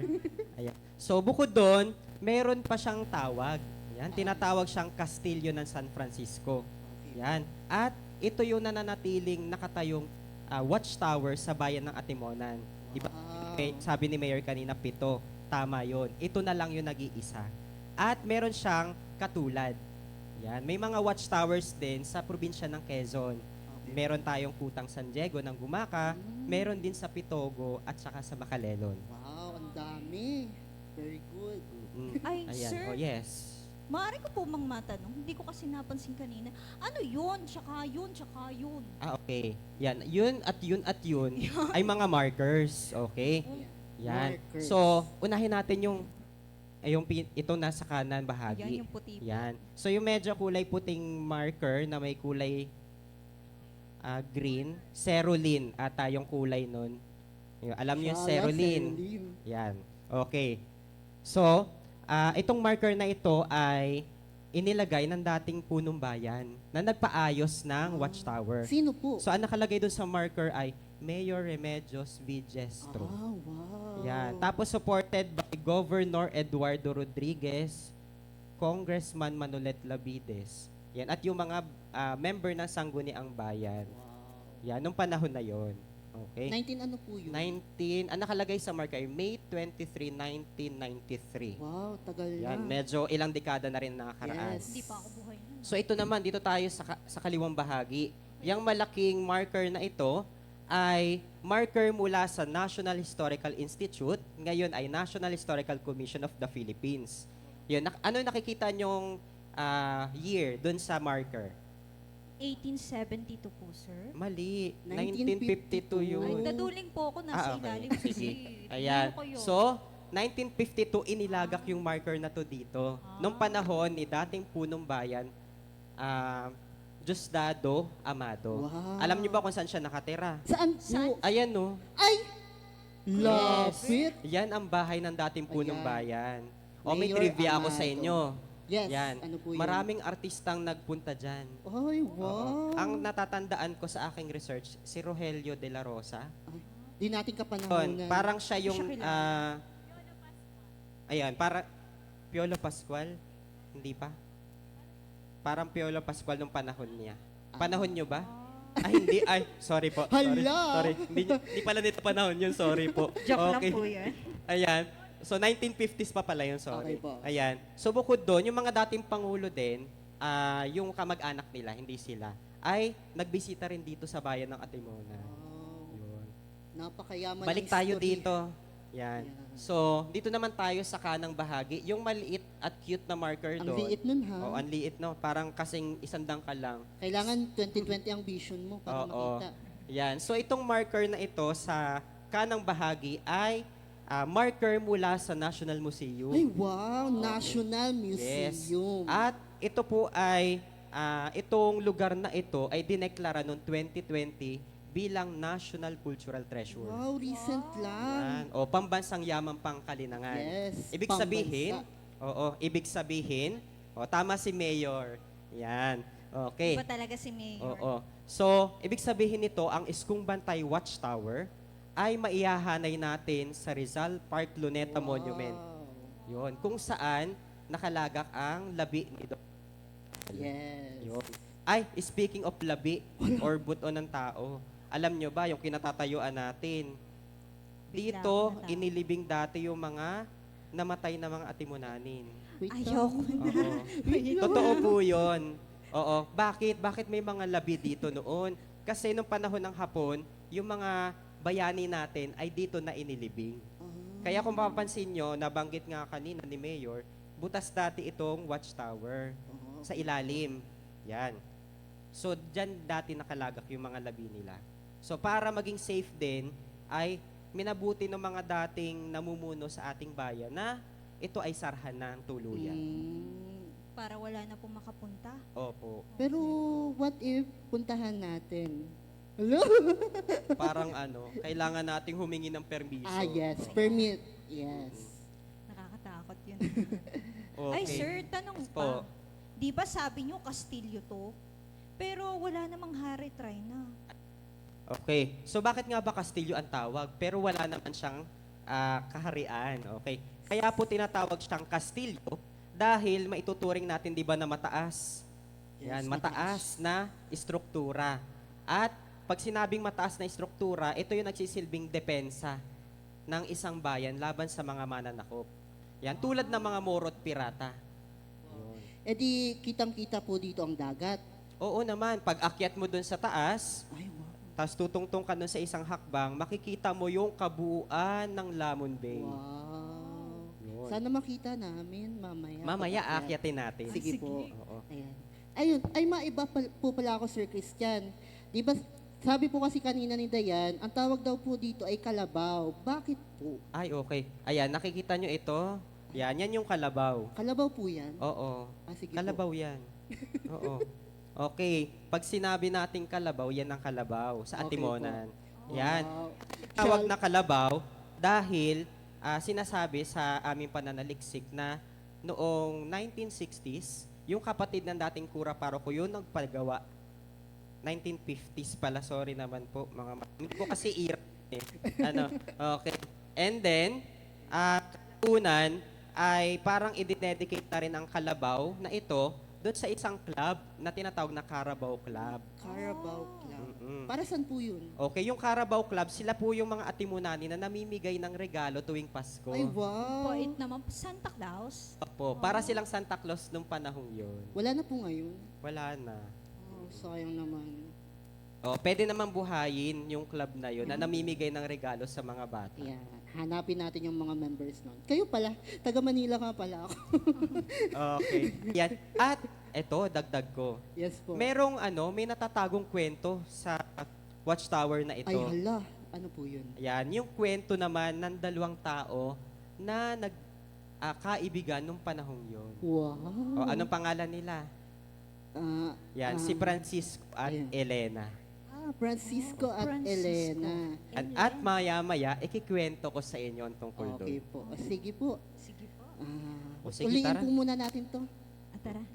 Ayan. So, bukod doon, meron pa siyang tawag. Yan, tinatawag siyang Castillo ng San Francisco. Yan. At ito yung nananatiling nakatayong watchtower sa bayan ng Atimonan. Diba? Sabi ni Mayor kanina, 7. Tama yon. Ito na lang yung nag-iisa. At meron siyang katulad. Yan. May mga watchtowers din sa probinsya ng Quezon. Meron tayong Kutang San Diego ng Gumaca, meron din sa Pitogo at saka sa Bacalelon. Wow, ang dami. Very good. Ay, Ayan. sir. Oh, yes. Maaari ko po mang matanong, hindi ko kasi napansin kanina, ano yun, tsaka yun, tsaka yun. Okay. Yan. Yun at yun ay mga markers. Okay? Yan. Markers. So, unahin natin yung Ay, ito nasa kanan bahagi. Yan yung puti po. Yan. So yung medyo kulay puting marker na may kulay green, cerulin ata yung kulay nun. Alam niyo yung cerulin. Yan. Okay. So, itong marker na ito ay inilagay ng dating punong bayan na nagpaayos ng watchtower. Sino po? So, ang nakalagay dun sa marker ay Mayor Remedios V. Jestro. Wow. Yan. Tapos supported by Governor Eduardo Rodriguez, Congressman Manolet Labides. Yan. At yung mga member ng Sangguniang Bayan. Yan. Nung panahon na yon. Okay. 19 ano po yun? 19, ang nakalagay sa marker ay May 23, 1993. Wow, tagal Yan. na. Medyo ilang dekada na rin nakakaraan. Yes. Hindi pa ako buhay nun. So ito naman, dito tayo sa kaliwang bahagi. Yung malaking marker na ito ay marker mula sa National Historical Institute. Ngayon ay National Historical Commission of the Philippines. Yun, ano nakikita nyong year dun sa marker? 1872 po, sir. Mali. 1952 1952 yun. Ay, naduling po ako nasa ilalim kasi. Sige. Ayan. Ano ko yun? So, 1952 inilagak yung marker na to dito. Nung panahon ni dating punong bayan, Diosdado Amado. Wow. Alam niyo ba kung saan siya nakatira? Saan po? Ayan no. Ay! Lapit! Yan ang bahay ng dating punong Ayan. bayan. O may Mayor trivia ako sa Amado. inyo. Yes, Yan. ano po yun? Maraming artistang nagpunta dyan. Ay, wow. Ang natatandaan ko sa aking research, si Rogelio de la Rosa. Di natin kapanahonan. Parang siya yung, Siya kilala. ayan, para Piolo Pascual, hindi pa? Parang Piolo Pascual nung panahon niya. Panahon nyo ba? Ay, hindi. Ay, sorry po. Sorry. Hala! Sorry. Hindi pala nito panahon yun. Sorry po. Joke lang po yan. Ayan. So, 1950s pa pala yun. Sorry. Okay po. Ayan. So, bukod doon, yung mga dating pangulo din, yung kamag-anak nila, hindi sila, ay nagbisita rin dito sa bayan ng Atimonan. Wow. Yun. Napakayaman Balik ng tayo history. dito. Yan. So, dito naman tayo sa kanang bahagi. Yung maliit at cute na marker Ang doon. liit nun, ha? Oh, ang liit, no? Parang kasing isang dangkal lang. Kailangan 2020 ang vision mo para Oo. makita. Yan. So, itong marker na ito sa kanang bahagi ay marker mula sa National Museum. Ay, wow! National Yes. Museum. At ito po ay, itong lugar na ito ay dineklara noong 2020 bilang National Cultural Treasure. Wow, recent lang. Yan. O, pambansang yaman pang kalinangan. Yes, Ibig pambansa. sabihin, tama si Mayor. Yan. Okay. Iba talaga si Mayor. Oo. So, ibig sabihin nito, ang Iskung Bantay Watchtower ay maihahanay natin sa Rizal Park Luneta Monument. Yun. Kung saan nakalagak ang labi ni Dr. Yes. Yun. Ay, speaking of labi or buto ng tao, alam nyo ba yung kinatatayuan natin? Dito, Bigla ako inilibing dati yung mga namatay na mga atimunanin. Wait Ayoko lang. Oo. Totoo po yun. Oo. Bakit? Bakit may mga labi dito noon? Kasi nung panahon ng Hapon, yung mga bayani natin ay dito na inilibing. Kaya kung mapapansin nyo, nabanggit nga kanina ni Mayor, butas dati itong watchtower sa ilalim. Yan. So, dyan dati nakalagak yung mga labi nila. So, para maging safe din, ay minabuti ng mga dating namumuno sa ating bayan na ito ay sarhan ng tuluyan. Para wala na po makapunta. Opo. Pero what if puntahan natin? Hello? Parang kailangan nating humingi ng permiso. Yes. Permit. Yes. Nakakatakot yun. Okay. Ay, sir, tanong Po. pa. Di ba sabi nyo kastilyo to? Pero wala namang hari try na. Okay. So bakit nga ba Kastilyo ang tawag? Pero wala naman siyang kaharian. Okay. Kaya po tinatawag siyang Kastilyo dahil maituturing natin 'di ba na mataas. Yan, Yes, mataas na istruktura. At pag sinabing mataas na istruktura, ito yung nagsisilbing depensa ng isang bayan laban sa mga mananakop. Yan, tulad ng mga Moro at pirata. Yun. E di, kitang-kita po dito ang dagat. Oo naman, pag akyat mo dun sa taas, Ay, wow. tapos tutungtong ka dun sa isang hakbang, makikita mo yung kabuuan ng Lamon Bay. Wow. Yun. Sana makita namin mamaya. Mamaya pag-akyat. aakyatin natin. Sige Sige. po. Oo. Ayan. Ayun, ay maiba po pala ako, Sir Christian. Di ba, sabi po kasi kanina ni Dayan, ang tawag daw po dito ay kalabaw. Bakit po? Ay, okay. Ayan, nakikita nyo ito. Yan yung kalabaw. Kalabaw po yan. Oo. Sige Kalabaw yan. Oo. Okay. Pag sinabi nating kalabaw, yan ang kalabaw sa Okay Atimonan. po. Yan. Wow. Tawag na kalabaw dahil sinasabi sa aming pananaliksik na noong 1960s, yung kapatid ng dating kura paroko yun nagpagawa. 1950s pala, sorry naman po mga hindi ko kasi era eh. Okay. And then, unan ay parang i-dedicate na rin ang kalabaw na ito doon sa isang club na tinatawag na Carabao Club. Carabao Club. Mm-mm. Para saan po yun? Okay, yung Carabao Club, sila po yung mga Atimonani na namimigay ng regalo tuwing Pasko. Ay, wow. Poit naman po, Santa Claus. Opo, para silang Santa Claus nung panahong yun. Wala na po ngayon. Wala na. Oh, sayang naman. Pwede naman buhayin yung club na yun na namimigay ng regalo sa mga bata. Yan. Hanapin natin yung mga members nun. Kayo pala, taga Manila nga pala ako. Okay. Yan. At eto, dagdag ko. Yes po. May natatagong kwento sa watchtower na ito. Ay, hala. Ano po yun? Yan, yung kwento naman ng dalawang tao na kaibigan nung panahong yun. Wow. Anong pangalan nila? Yan, si Francisco at ayan. Elena. Francisco at Elena. At maya-maya, ikikwento ko sa inyo ang tungkol doon. Okay po. Sige po. Sige po. Sige, Uliin tara. po muna natin to. Tara.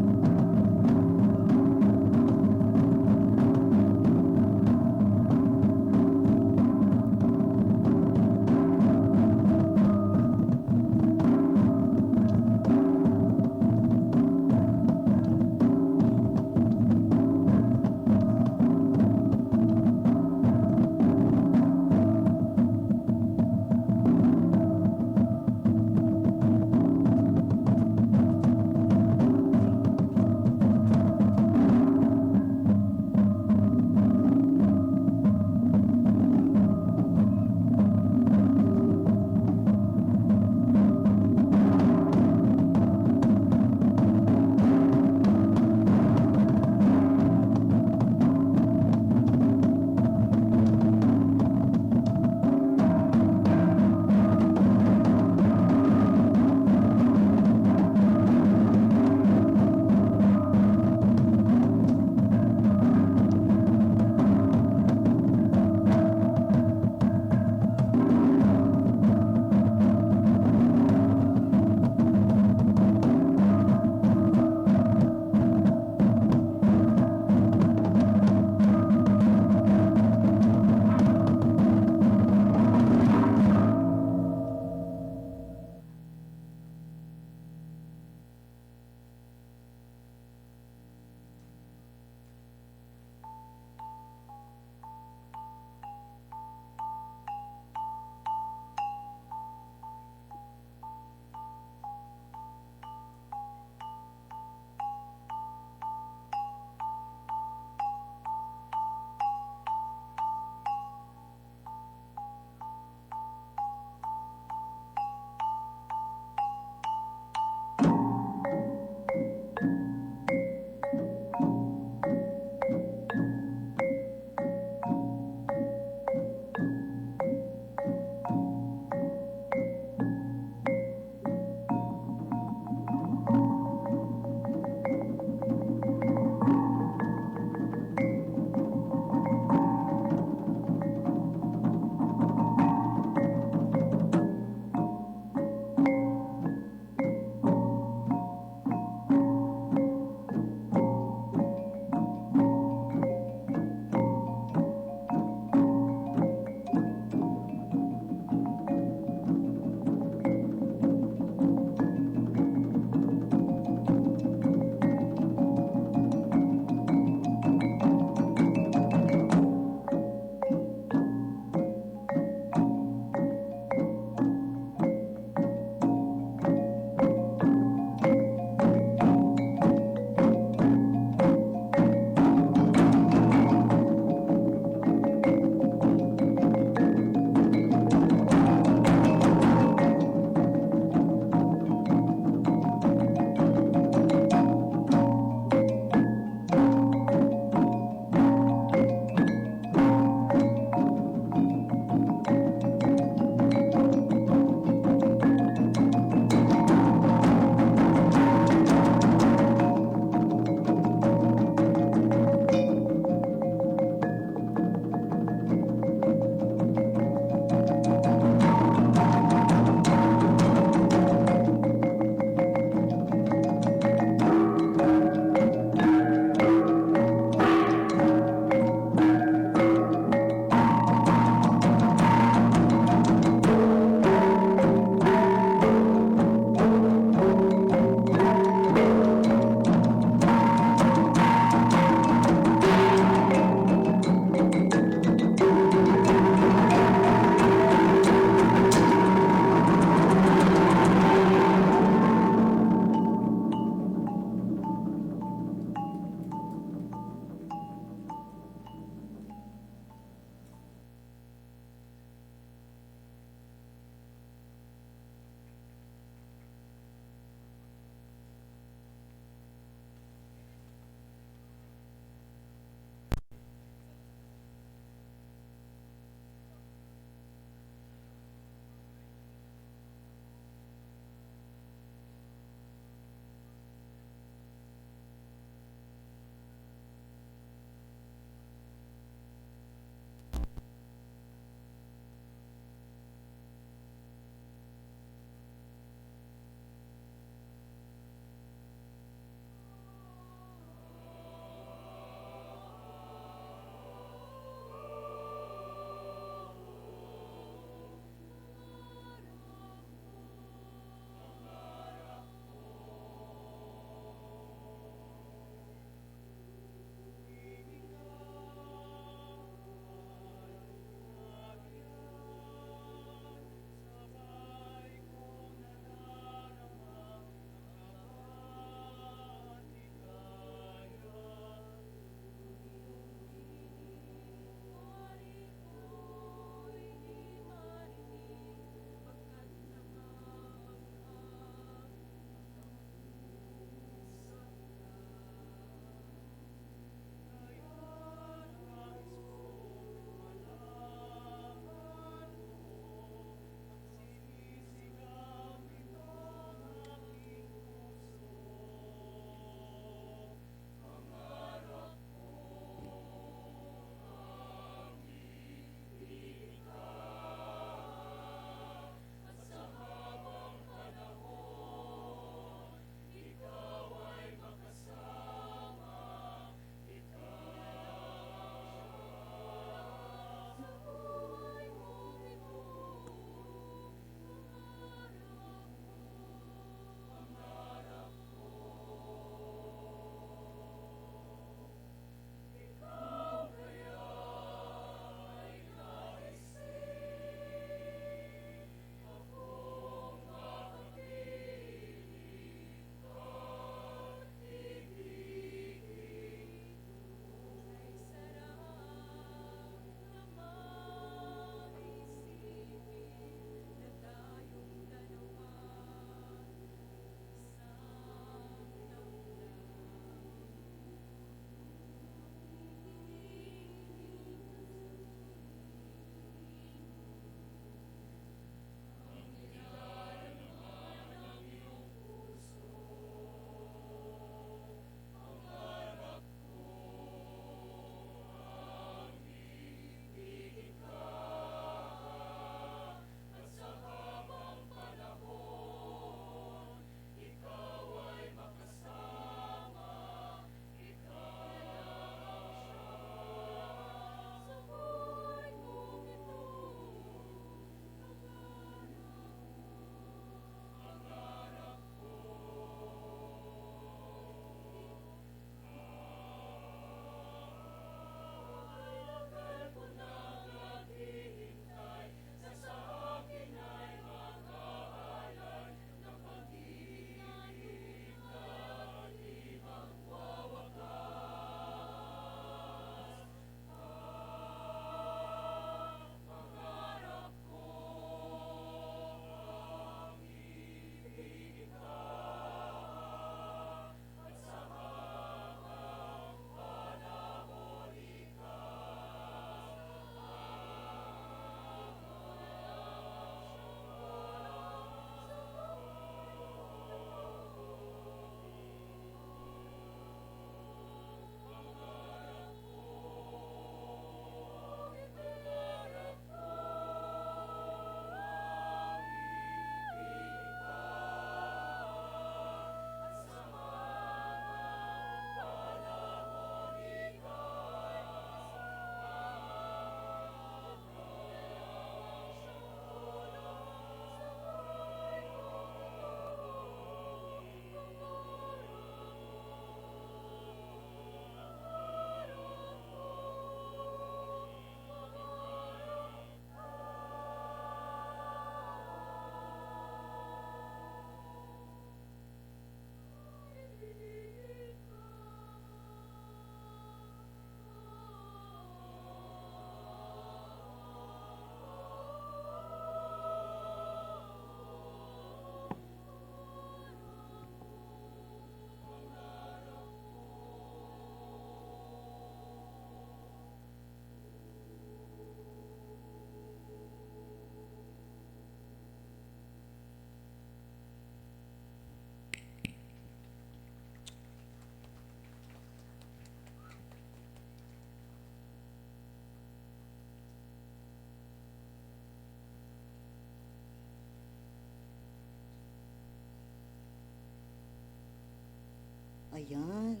Ayan.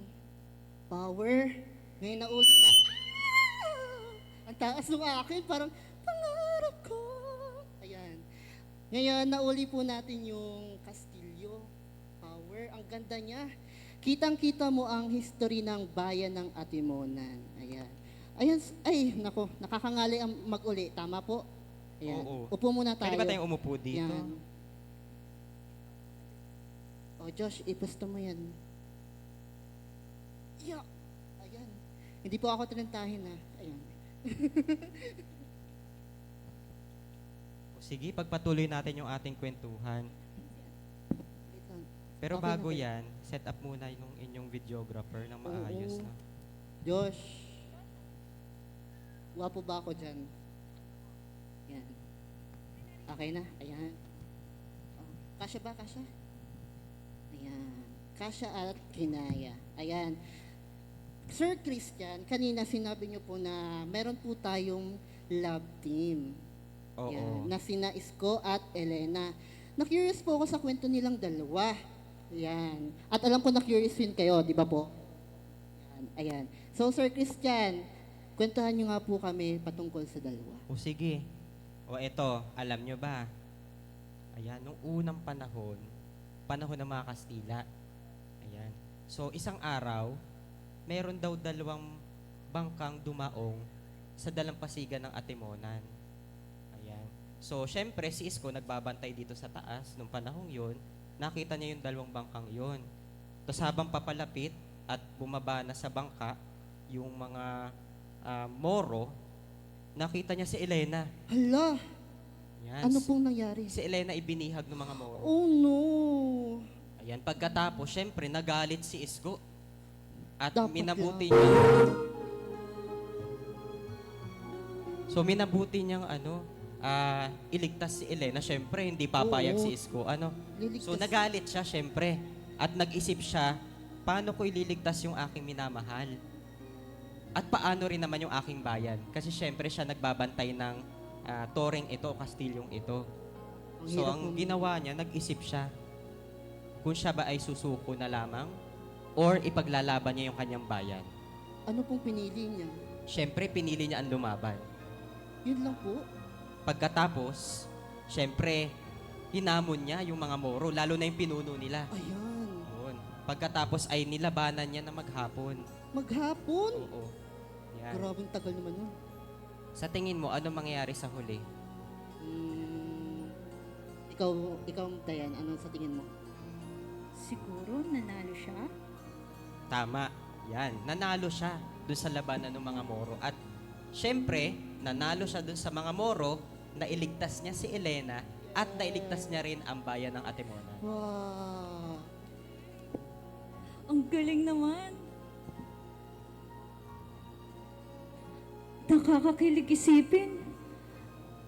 Power. Ngayon na ulit na. Ang taas ng akin, parang pangarap ko. Ayan. Ngayon, nauli po natin yung Castillo. Power. Ang ganda niya. Kitang-kita mo ang history ng bayan ng Atimonan. Ayan. Ayan. Ay, nako. Nakakangali ang mag-uli. Tama po? Ayan. Oo. Upo muna tayo. Pwede ba tayong umupo dito? Yan. Oh, Josh, ipusta mo yan. Yeah. Ayan. Hindi po ako tinantahin na. Ayan. Sige, pagpatuloy natin yung ating kwentuhan. Wait lang. Pero Okay bago na ba? yan, set up muna yung inyong videographer ng maayos. Oo. No? Josh. Wapo ba ako dyan? Yan. Okay na? Ayan. Oh, kasya ba? Kasya? Ayan. Kasya at kinaya. Ayan. Sir Christian, kanina sinabi niyo po na meron po tayong love team. Oo. Yan, na sina Isko at Elena. Na-curious po ako sa kwento nilang dalawa. Yan. At alam ko na-curious din kayo, di ba po? Yan. Ayan. So, Sir Christian, kwentuhan niyo nga po kami patungkol sa dalawa. O sige. O eto, alam nyo ba? Ayan, nung unang panahon ng mga Kastila. Ayan. So, isang araw, meron daw dalawang bangkang dumaong sa dalampasigan ng Atimonan. Ayan. So, syempre, si Isko nagbabantay dito sa taas. Nung panahong yun, nakita niya yung dalawang bangkang yun. Tapos habang papalapit at bumaba na sa bangka, yung mga Moro, nakita niya si Elena. Hala! Yan. Ano pong nangyari? Si Elena ibinihag ng mga Moro. Oh no! Ayan, pagkatapos, syempre, nagalit si Isko. At Dapat minabuti lang. niya. So, minabuti niyang iligtas si Elena. Syempre, hindi papayag Oo. si Isko. Liligtas. So, nagalit siya, syempre. At nag-isip siya, paano ko ililigtas yung aking minamahal? At paano rin naman yung aking bayan? Kasi syempre, siya nagbabantay ng toreng ito, o kastilyong ito. Ang So, hirap ang pong- ginawa niya, nag-isip siya kung siya ba ay susuko na lamang or ipaglalaban niya yung kanyang bayan. Ano pong pinili niya? Syempre, pinili niya ang lumaban. Yun lang po. Pagkatapos, syempre, hinamon niya yung mga Moro, lalo na yung pinuno nila. Ayan. Yun. Pagkatapos ay nilabanan niya na maghapon. Maghapon? Oo. Yan. Grabing tagal naman yun. Sa tingin mo, ano mangyayari sa huli? Ikaw, Dayan, ano sa tingin mo? Siguro nanalo siya. Tama. Yan. Nanalo siya dun sa labanan ng mga Moro. At syempre, nanalo siya dun sa mga Moro, nailigtas niya si Elena at nailigtas niya rin ang bayan ng Atimonan. Wow. Ang galing naman. Nakakakilig isipin.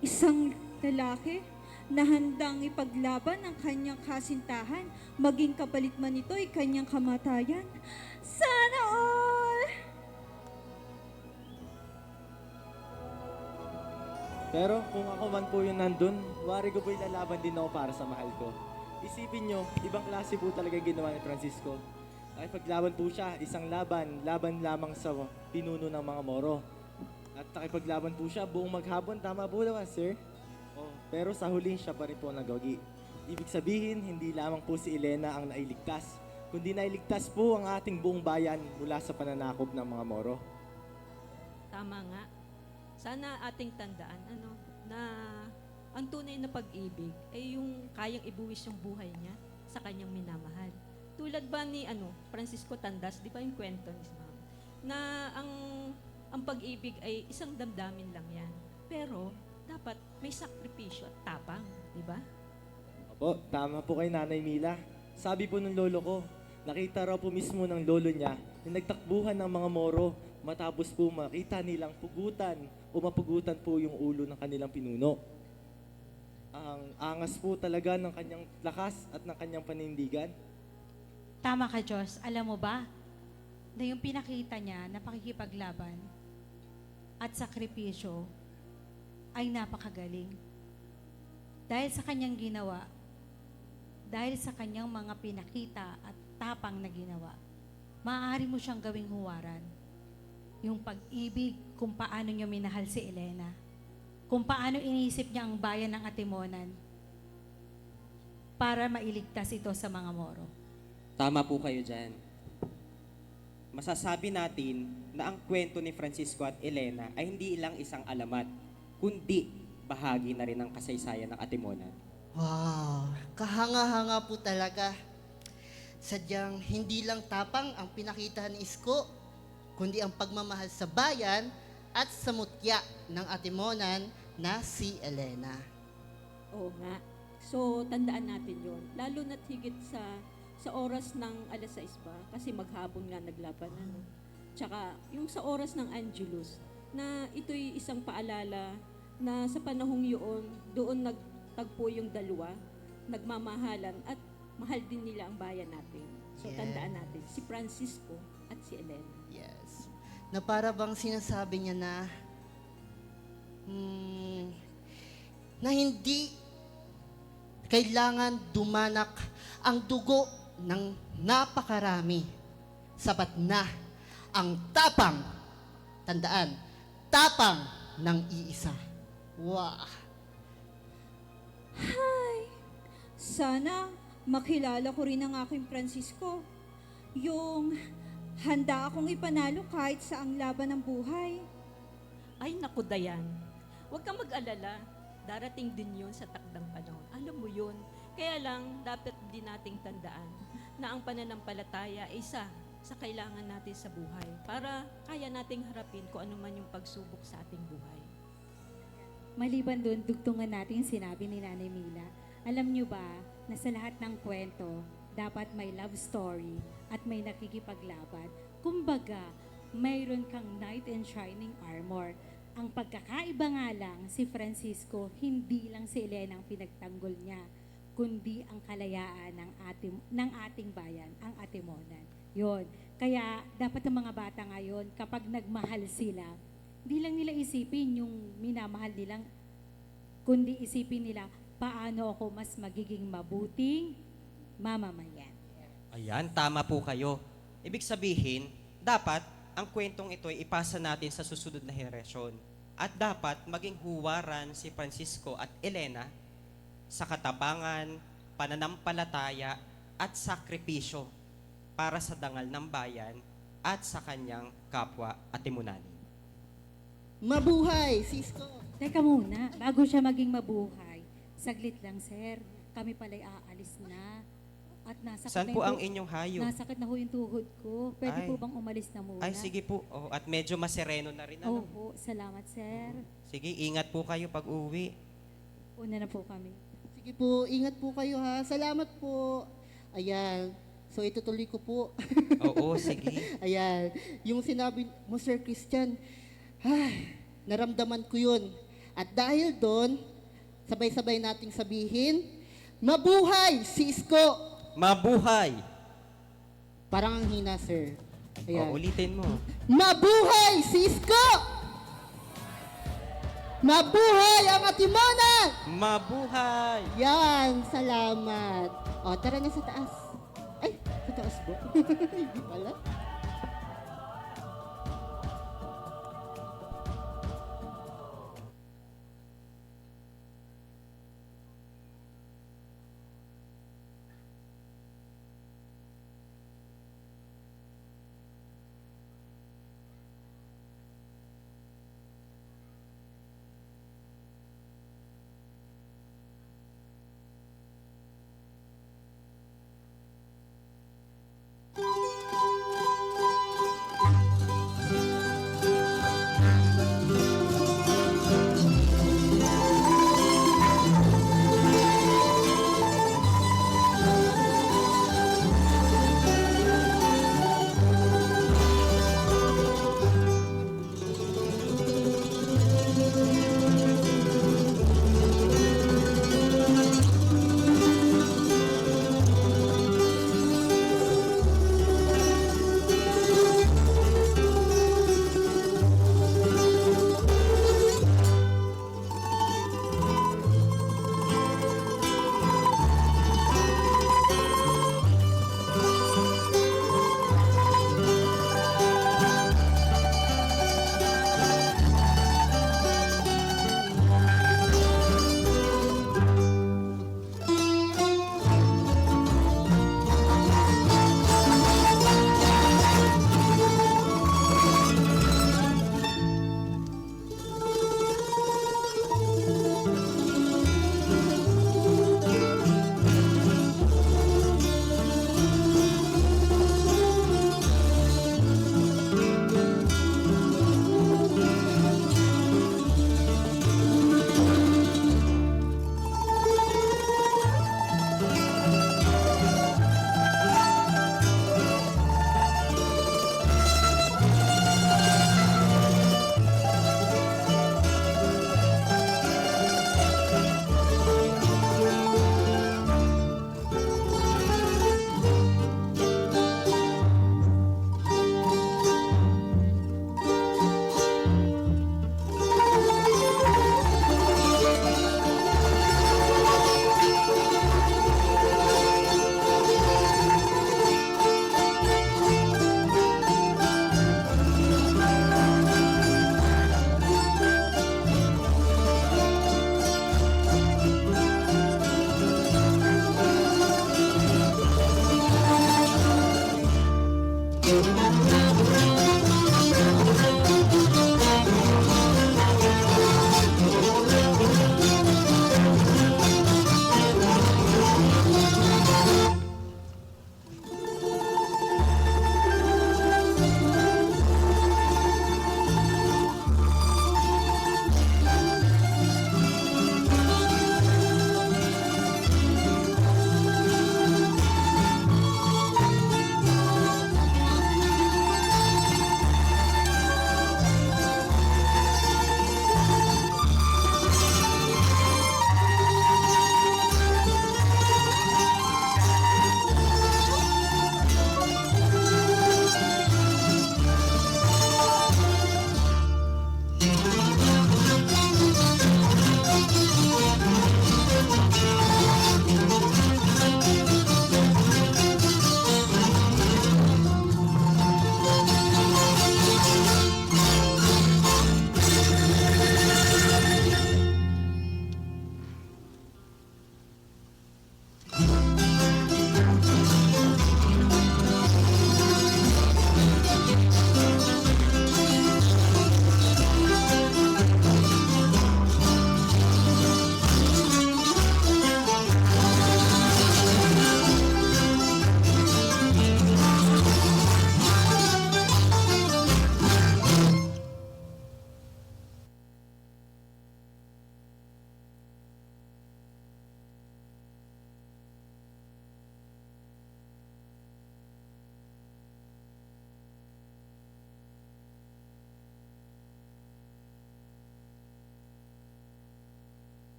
Isang lalaki na handang ipaglaban ang kanyang kasintahan, maging kapalit man ito ay kanyang kamatayan. Sana all! Pero kung ako man po yung nandun, wari ko po ilalaban din ako para sa mahal ko. Isipin nyo, ibang klase po talaga ginawa ni Francisco. Ay paglaban po siya, isang laban lamang sa pinuno ng mga Moro. At nakipaglaban po siya buong maghapon, tama po naman, sir. Oh, pero sa huli siya pa rin po nagwagi. Ibig sabihin, hindi lamang po si Elena ang nailigtas, kundi nailigtas po ang ating buong bayan mula sa pananakop ng mga Moro. Tama nga. Sana ating tandaan na ang tunay na pag-ibig ay yung kayang ibuwis yung buhay niya sa kanyang minamahal. Tulad ba ni Francisco Tandas, di ba yung kwento ni Ma'am? Na ang pag-ibig ay isang damdamin lang yan. Pero dapat may sakripisyo at tapang, di ba? Opo, tama po kay Nanay Mila. Sabi po ng lolo ko, nakita raw po mismo ng lolo niya na nagtakbuhan ng mga Moro matapos po makita nilang pugutan o mapugutan po yung ulo ng kanilang pinuno. Ang angas po talaga ng kanyang lakas at ng kanyang panindigan. Tama ka, Diyos. Alam mo ba, na yung pinakita niya na pakikipaglaban at sakripisyo ay napakagaling. Dahil sa kanyang ginawa, dahil sa kanyang mga pinakita at tapang na ginawa, maaari mo siyang gawing huwaran. Yung pag-ibig, kung paano niya minahal si Elena. Kung paano iniisip niya ang bayan ng Atimonan para mailigtas ito sa mga Moro. Tama po kayo dyan. Masasabi natin na ang kwento ni Francisco at Elena ay hindi lang isang alamat, kundi bahagi na rin ng kasaysayan ng Atimonan. Wow, kahanga-hanga po talaga. Sadyang hindi lang tapang ang pinakita ni Isko, kundi ang pagmamahal sa bayan at sa mutya ng Atimonan na si Elena. Oo nga. So, tandaan natin yon. Lalo na't higit sa oras ng alas 6 ba? Kasi maghapon nga naglaban. Ano? Tsaka, yung sa oras ng Angelus, na ito'y isang paalala na sa panahong yun, doon nagtagpo yung dalawa, nagmamahalan at mahal din nila ang bayan natin. So, Yes. tandaan natin, si Francisco at si Elena. Yes. Na para bang sinasabi niya na hindi kailangan dumanak ang dugo ng napakarami. Sapat na ang tapang, tandaan, tapang ng iisa. Wow! Sana makilala ko rin ang aking Francisco. Yung handa akong ipanalo kahit sa ang laban ng buhay. Ay, naku, Dayan. Huwag kang mag-alala. Darating din yun sa takdang panahon. Alam mo yun. Kaya lang, dapat din nating tandaan na ang pananampalataya ay isa sa kailangan natin sa buhay para kaya nating harapin kung ano man yung pagsubok sa ating buhay. Maliban doon, dugtungan natin yung sinabi ni Nanay Mila. Alam nyo ba na sa lahat ng kwento, dapat may love story at may nakikipaglaban. Kumbaga, mayroon kang knight in shining armor. Ang pagkakaiba nga lang, si Francisco, hindi lang si Elena ang pinagtanggol niya, kundi ang kalayaan ng ating bayan, ang Atimonan. Yon. Kaya dapat ang mga bata ngayon, kapag nagmahal sila, hindi lang nila isipin yung minamahal nilang, kundi isipin nila, paano ako mas magiging mabuting mamamayan. Ayan, tama po kayo. Ibig sabihin, dapat ang kwentong ito ay ipasa natin sa susunod na henerasyon. At dapat maging huwaran si Francisco at Elena sa katabangan, pananampalataya at sakripisyo para sa dangal ng bayan at sa kanyang kapwa Atimonani. Mabuhay, Cisco! Teka muna, bago siya maging mabuhay, saglit lang, sir. Kami pala'y aalis na. At nasakit Saan na po yung ang inyong hayo? Nasakit na ho yung tuhod ko. Pwede Ay. po bang umalis na muna? Ay, sige po. Oh, at medyo masereno na rin. Ano? Opo, salamat, sir. Sige, ingat po kayo pag uwi. Una na po kami. Sige po, ingat po kayo ha. Salamat po. Ayan. So itutuloy ko po. Oo, sige. Ayan. Yung sinabi mo, Sir Christian, naramdaman ko yun. At dahil doon, sabay-sabay nating sabihin, mabuhay, Cisco! Mabuhay! Parang ang hina, sir. Ayan. O, ulitin mo. Mabuhay, Cisco! Mabuhay ang Atimonan! Mabuhay! Yan, salamat. O, tara na sa taas. Ay, sa taas ba? Hindi pala.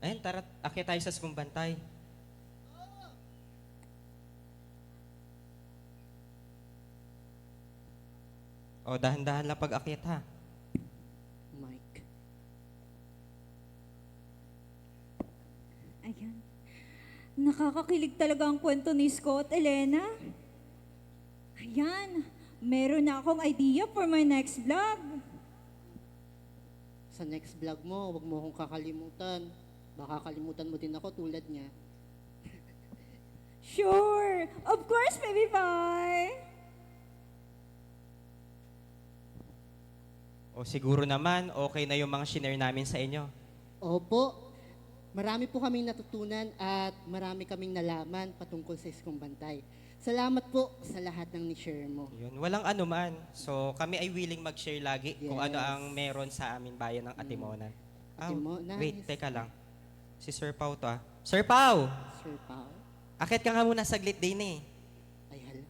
Ayun, tara, akyat tayo sa Skumbantay. O, dahan-dahan lang pag-akyat ha. Mike. Ayan. Nakakakilig talaga ang kwento ni Scott, Elena. Ayan. Meron na akong idea for my next vlog. Sa next vlog mo, huwag mo akong kakalimutan. Baka kalimutan mo din ako tulad niya. Sure. Of course, baby boy. O siguro naman, okay na yung mga shinare namin sa inyo. Opo. Marami po kaming natutunan at marami kaming nalaman patungkol sa Skumbantay. Salamat po sa lahat ng ni-share mo. Yun, walang anuman. So, kami ay willing mag-share lagi kung ano Yes. ang meron sa amin bayan ng Atimonan. Atimonan. Wait, teka lang. Si Sir Pao to ah. Sir Pao! Sir Pao. Akit ka nga muna saglit din eh. Ay, hala.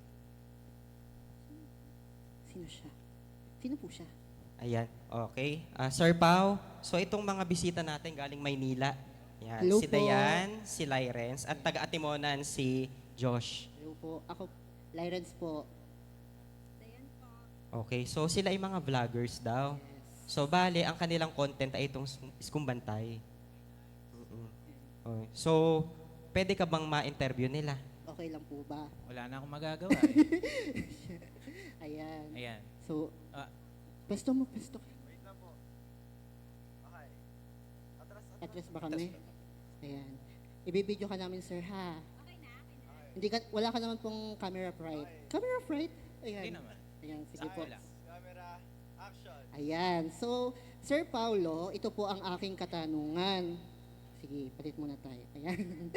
Sino siya? Sino po siya? Ayan, okay. Sir Pao, so itong mga bisita natin galing Maynila. Yan, Hello si po. Dayan, si Lyrens, at taga-Atimonan si Josh. Hello po. Ako, Lyrens po. Okay, so sila ay mga vloggers daw. So bale, ang kanilang content ay itong Skumbantay. Okay. So, pwede ka bang ma-interview nila? Okay lang po ba? Wala na akong magagawa. Ayan. Ayan. So, Ah. pwesto mo, pwesto. Wait lang po. Okay. Atras ba kami? Ayan. Ibibidyo ka namin, sir, ha? Okay na. Hindi ka, wala ka naman pong camera fright. Camera fright? Ayan. Hindi naman. Ayan, sige po. Wala. Ayan. So, Sir Paulo, ito po ang aking katanungan. Sige, palit muna tayo. Ayan.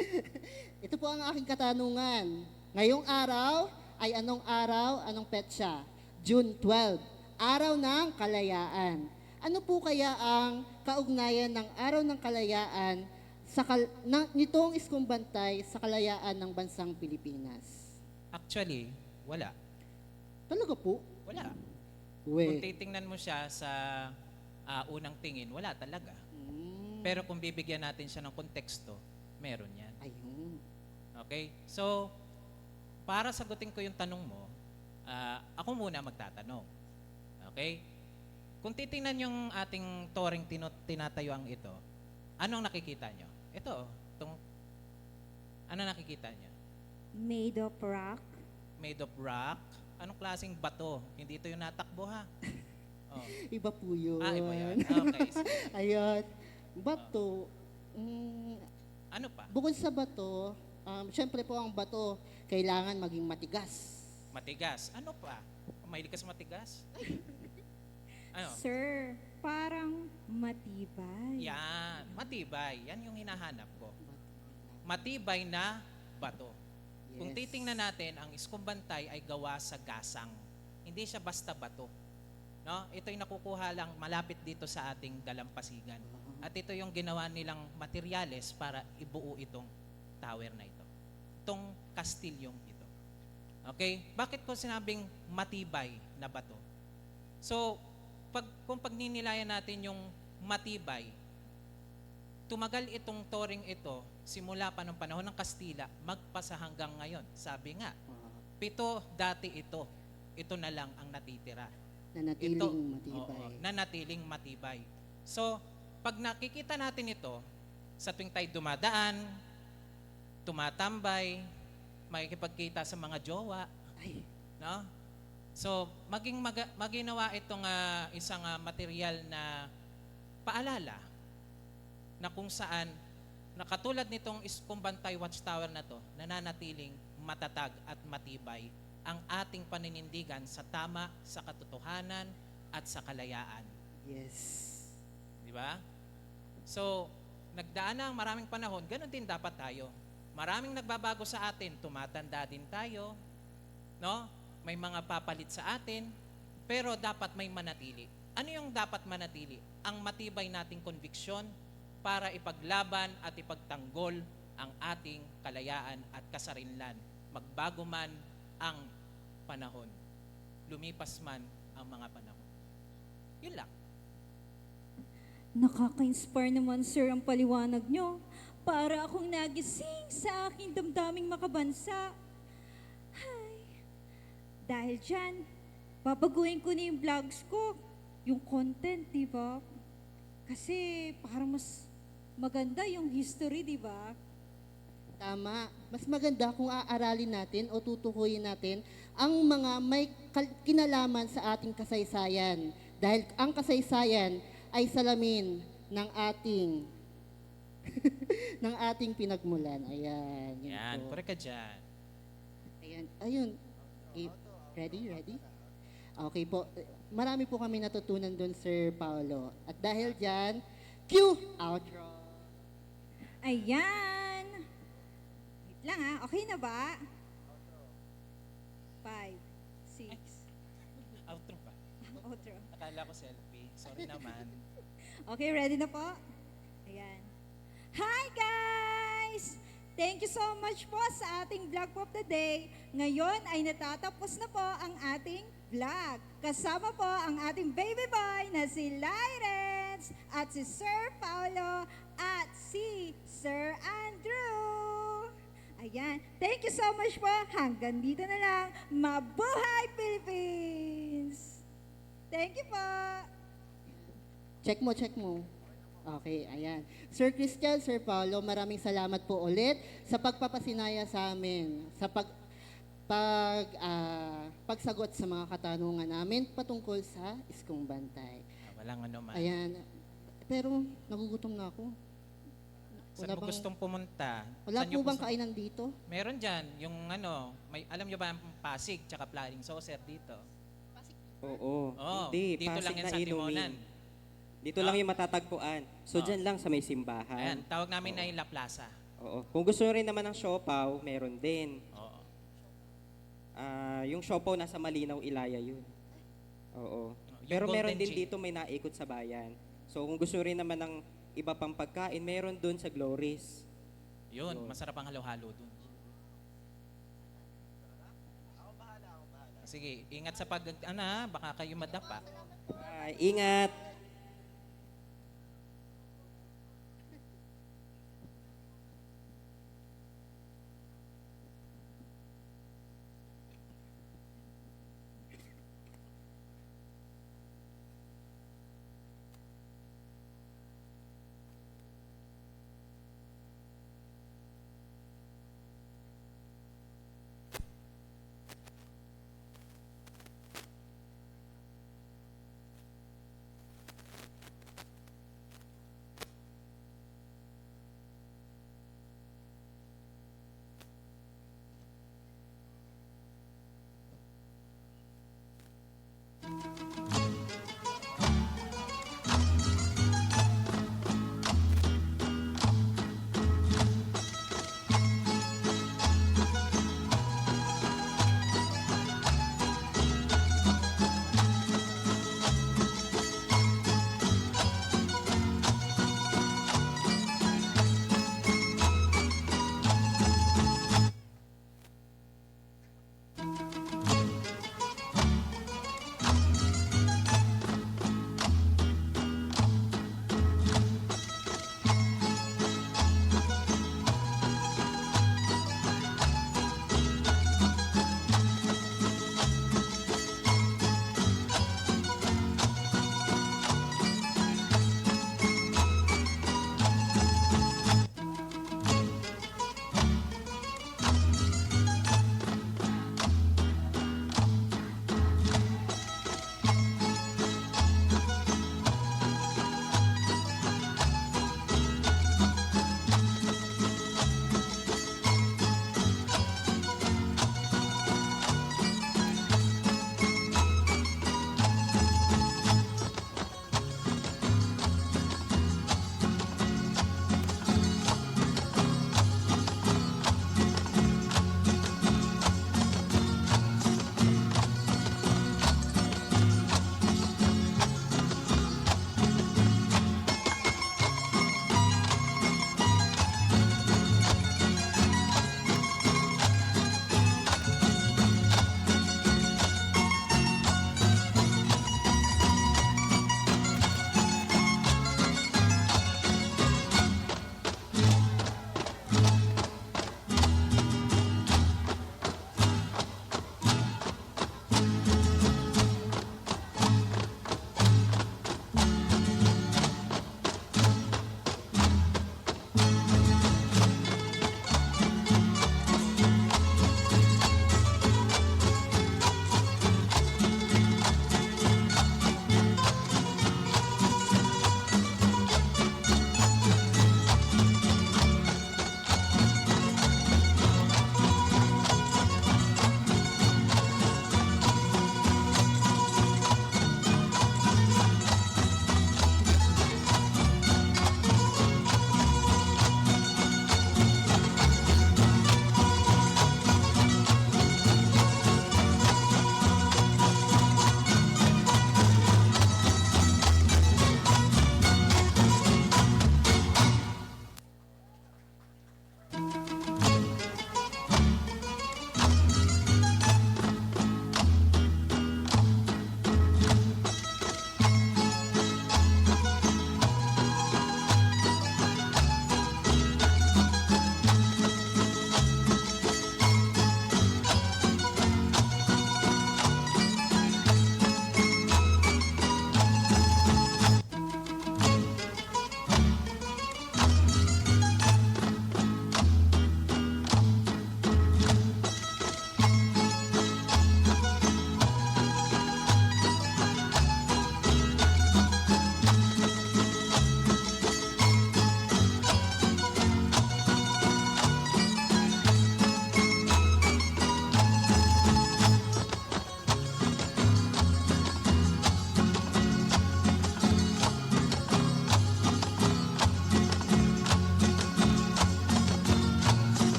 Ito po ang aking katanungan. Ngayong araw ay anong araw, anong petsa? June 12, Araw ng Kalayaan. Ano po kaya ang kaugnayan ng Araw ng Kalayaan nitong Skumbantay sa kalayaan ng bansang Pilipinas? Actually, wala. Talaga po? Wala. We. Kung titingnan mo siya sa unang tingin, wala talaga. Pero kung bibigyan natin siya ng konteksto, meron yan. Ayun. Okay? So, para sagutin ko yung tanong mo, ako muna magtatanong. Okay? Kung titingnan yung ating touring tinatayuan ito, anong nakikita nyo? Ito, ano nakikita nyo? Made of rock. Made of rock? Anong klaseng bato? Hindi ito yung natakbo ha? Oh. Iba po yun. Iba yun. Okay. Ayun. Bato. Ano pa? Bukod sa bato, syempre po ang bato, kailangan maging matigas. Matigas. Ano pa? Mahilig ka sa matigas? Ano? Sir, parang matibay. Yan. Matibay. Yan yung hinahanap ko. Matibay na bato. Kung titingnan natin, ang Skumbantay ay gawa sa gasang. Hindi siya basta bato. No? Ito yung nakukuha lang malapit dito sa ating dalampasigan. At ito yung ginawa nilang materyales para ibuo itong tower na ito. Itong kastilyong ito. Okay? Bakit ko sinabing matibay na bato? So, kung pagninilayan natin yung matibay, tumagal itong touring ito simula pa ng panahon ng Kastila, magpasa hanggang ngayon. Sabi nga, 7 dati ito. Ito na lang ang natitira. Nanatiling matibay. Oo, nanatiling matibay. So, pag nakikita natin ito, sa tuwing tayo dumadaan, tumatambay, makikipagkita sa mga jowa, no? So, maginawa itong isang material na paalala na kung saan na katulad nitong Skumbantay Watchtower na to, nananatiling matatag at matibay ang ating paninindigan sa tama, sa katotohanan, at sa kalayaan. Yes. Di ba? So, nagdaan na ang maraming panahon, ganun din dapat tayo. Maraming nagbabago sa atin, tumatanda din tayo, no? May mga papalit sa atin, pero dapat may manatili. Ano yung dapat manatili? Ang matibay nating konviksyon para ipaglaban at ipagtanggol ang ating kalayaan at kasarinlan. Magbago man ang panahon. Lumipas man ang mga panahon. Yun lang. Nakaka-inspire naman, sir, ang paliwanag nyo. para akong nagising sa aking damdaming makabansa. Ay, dahil dyan, babaguhin ko na yung vlogs ko, yung content, di ba? Kasi parang mas maganda yung history, di ba? Tama. Mas maganda kung aaralin natin o tutukuyin natin ang mga may kinalaman sa ating kasaysayan. Dahil ang kasaysayan ay salamin ng ating ng ating pinagmulan. Ayan. Yun Yan, po. correct ka dyan. Ayan. Ayun. Okay. Ready? Okay po. Marami po kami natutunan doon, Sir Paolo. At dahil dyan, cue outro. Ayan. Wait lang ha, okay na ba? 5, 6, Outro pa. outro. Akala ko selfie. Sorry naman. Okay, ready na po? Ayan. Hi guys! Thank you so much po sa ating vlog of the day. Ngayon ay natatapos na po ang ating vlog. Kasama po ang ating baby boy na si Lyrens at si Sir Paolo at si Sir Andrew. Ayan. Thank you so much po. Hanggang dito na lang. Mabuhay Philippines! Thank you po. Check mo. Okay, ayan. Sir Christian, Sir Paolo, maraming salamat po ulit sa pagpapasinaya sa amin, sa pagsagot sa mga katanungan namin patungkol sa Iskong Bantay. Walang ano man. Ayan. Pero nagugutom na ako. Saan mo gustong pumunta? Wala Saan niyo po bang gusto- kainan dito? Meron dyan, yung ano, alam nyo ba ang Pasig tsaka Flying Saucer dito? Oo. Oo, Hindi, dito lang Pasig yan na sa Timonan. inumin. Dito lang yung matatagpuan. So, dyan lang sa may simbahan. Ayan, tawag namin na yung La Plaza. Oo. Kung gusto rin naman ng siopaw, meron din. Oo. Yung siopaw nasa Malinaw, Ilaya yun. Oo. Yung Pero Golden meron din Chain. dito may naikot sa bayan. So, kung gusto rin naman ng iba pang pagkain, meron dun sa Glories. Yun, masarap ang halo-halo dun. Sige, ingat sa baka kayo madapa. Ingat!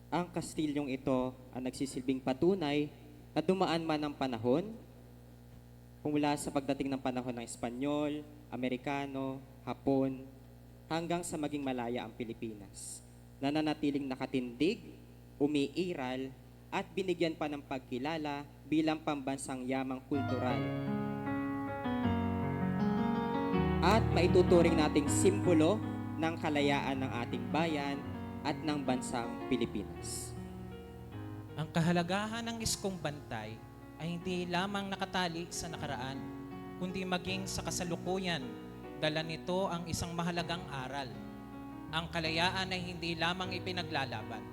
ang kastilyong ito ang nagsisilbing patunay na dumaan man ang panahon, mula sa pagdating ng panahon ng Espanyol, Amerikano, Hapon, hanggang sa maging malaya ang Pilipinas, nananatiling nakatindig, umiiral, at binigyan pa ng pagkilala bilang pambansang yamang kultural. At maituturing nating simbolo ng kalayaan ng ating bayan at ng bansang Pilipinas. Ang kahalagahan ng Iskong Bantay ay hindi lamang nakatali sa nakaraan, kundi maging sa kasalukuyan. Dala nito ang isang mahalagang aral. Ang kalayaan ay hindi lamang ipinaglalaban.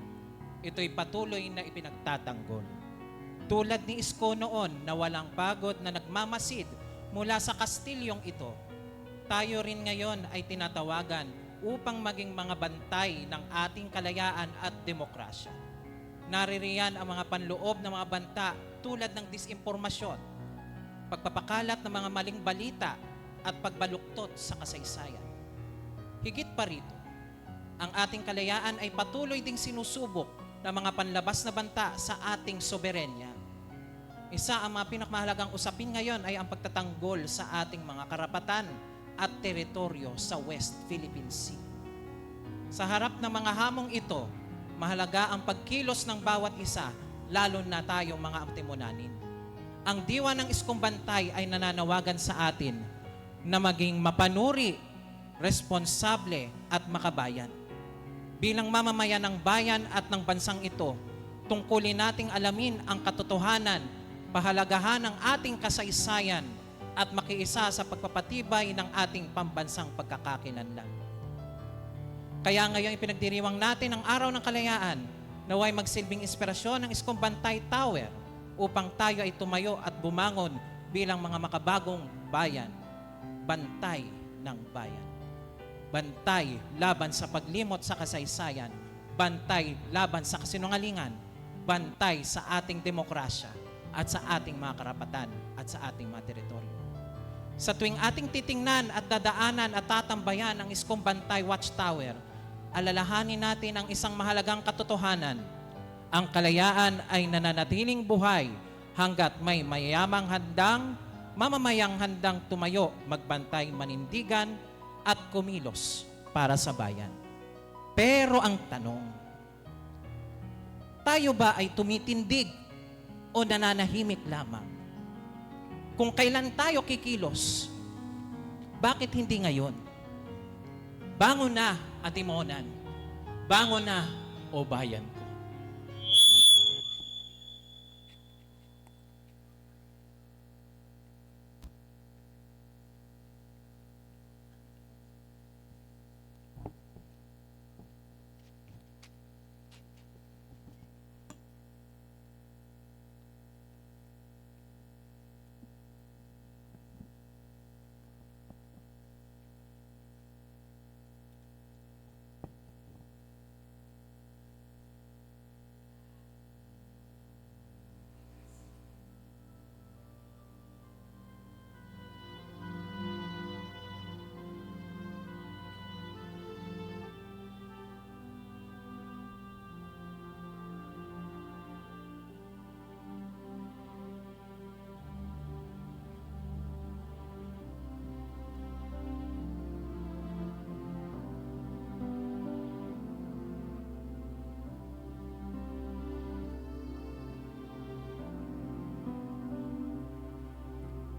Ito'y patuloy na ipinagtatanggol. Tulad ni Isko noon na walang pagod na nagmamasid mula sa kastilyong ito, tayo rin ngayon ay tinatawagan upang maging mga bantay ng ating kalayaan at demokrasya. Naririyan ang mga panloob ng mga banta tulad ng disinformasyon, pagpapakalat ng mga maling balita at pagbaluktot sa kasaysayan. Higit pa rito, ang ating kalayaan ay patuloy ding sinusubok ng mga panlabas na banta sa ating soberenya. Isa ang mga pinakamahalagang usapin ngayon ay ang pagtatanggol sa ating mga karapatan at teritoryo sa West Philippine Sea. Sa harap ng mga hamong ito, mahalaga ang pagkilos ng bawat isa, lalo na tayong mga Antimonanin. Ang diwa ng Iskong Bantay ay nananawagan sa atin na maging mapanuri, responsable at makabayan. Bilang mamamayan ng bayan at ng bansang ito, tungkulin nating alamin ang katotohanan, pahalagahan ng ating kasaysayan at makiisa sa pagpapatibay ng ating pambansang pagkakakilanlan. Kaya ngayon ipinagdiriwang natin ang Araw ng Kalayaan, naway magsilbing inspirasyon ng Iskong Bantay Tower upang tayo ay tumayo at bumangon bilang mga makabagong bayan, bantay ng bayan. Bantay laban sa paglimot sa kasaysayan, bantay laban sa kasinungalingan, bantay sa ating demokrasya at sa ating mga karapatan at sa ating mga teritoryo. Sa tuwing ating titingnan at dadaanan at tatambayan ang Iskong Bantay Watchtower, alalahanin natin ang isang mahalagang katotohanan. Ang kalayaan ay nananatiling buhay hanggat may mamamayang handang tumayo, magbantay, manindigan at kumilos para sa bayan. Pero ang tanong, tayo ba ay tumitindig o nananahimik lamang? Kung kailan tayo kikilos, bakit hindi ngayon? Bangon na, Atimonan. Bangon na, o bayan ko.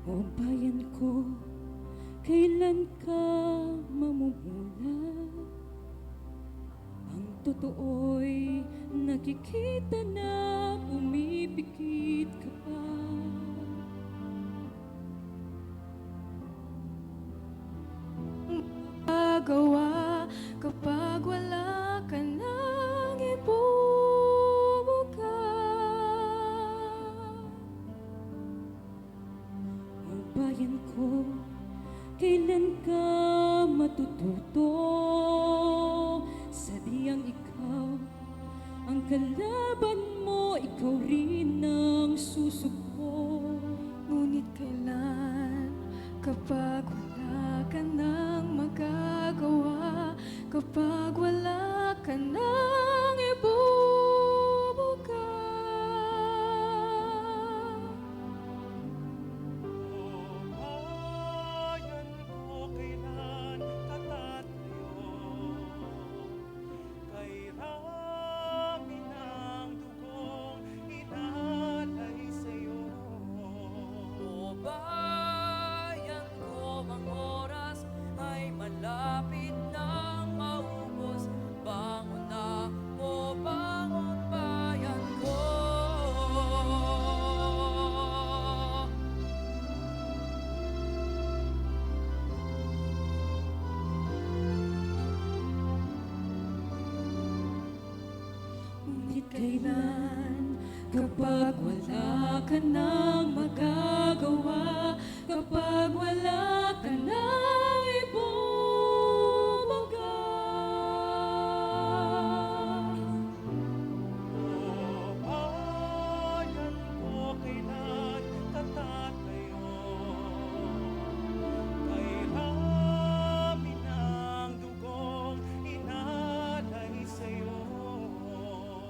O bayan ko, kailan ka mamumula? Ang totoo'y nakikita na pumipikit ka pa. Magawa kapag wala ka nang ibubuga. O bayan ko, kailan ka matututo? Sadyang ikaw ang kalaban mo, ikaw rin ang susuko. Ngunit kailan kapag wala ka nang magagawa, kapag wala ka nang ibubuga. kailan. Kapag wala ka nang magagawa, kapag wala ka nang ibumaga. Bayan ko kailan tatatayo, kay rami ng dugong inalay sa'yo.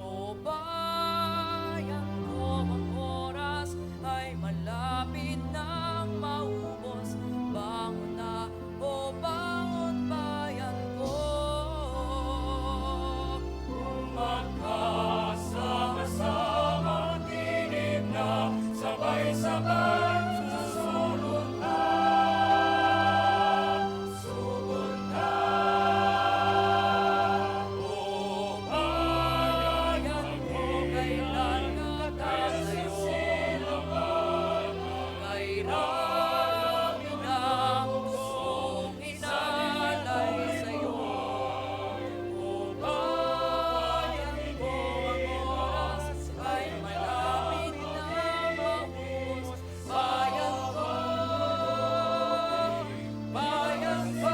O bayan ko, ang oras ay malapit nang maubos. Bangon na, o bangon bayan ko. Magkasama-sama, tinig na, sabay-sabay, susunod na, sugod na. O bayan ko, kailan natatayo, kay rami ng gustong inalay sa'yo. O bayan ko, ang oras ay malapit na maubos. Bayan ko,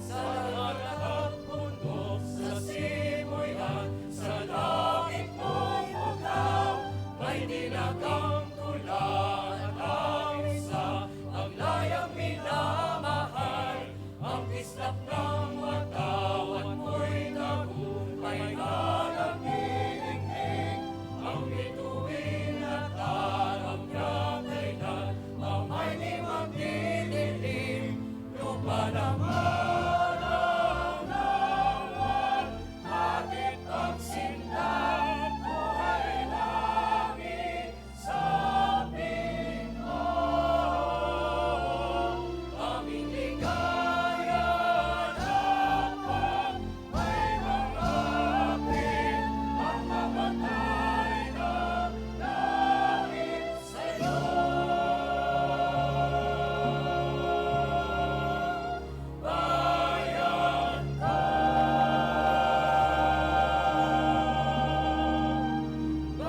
sa lahat bundok, sa simoyan, sa langit mo'y bugnaw, may nilagang tula at ang isa, ang layang minamahal, ang kislap ng watawat mo'y tagumpay na nagdidingding, ang bituin at alam niya kailan, mamay ni magdidilim, lupa ng araw naman, hatid ang sinta, buhay langit sa amin mo. Aming ligaya dapat may mangapit, ang mamatay ng langit sa'yo. Bayan ko, bayan ko.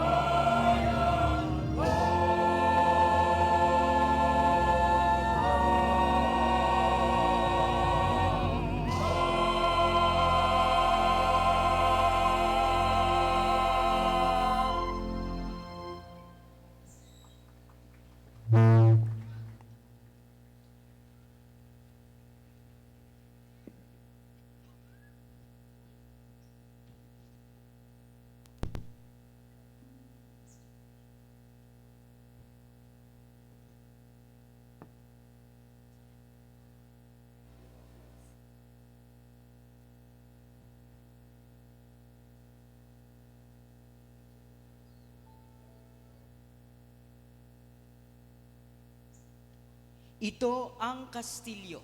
Ito ang Kastilyo.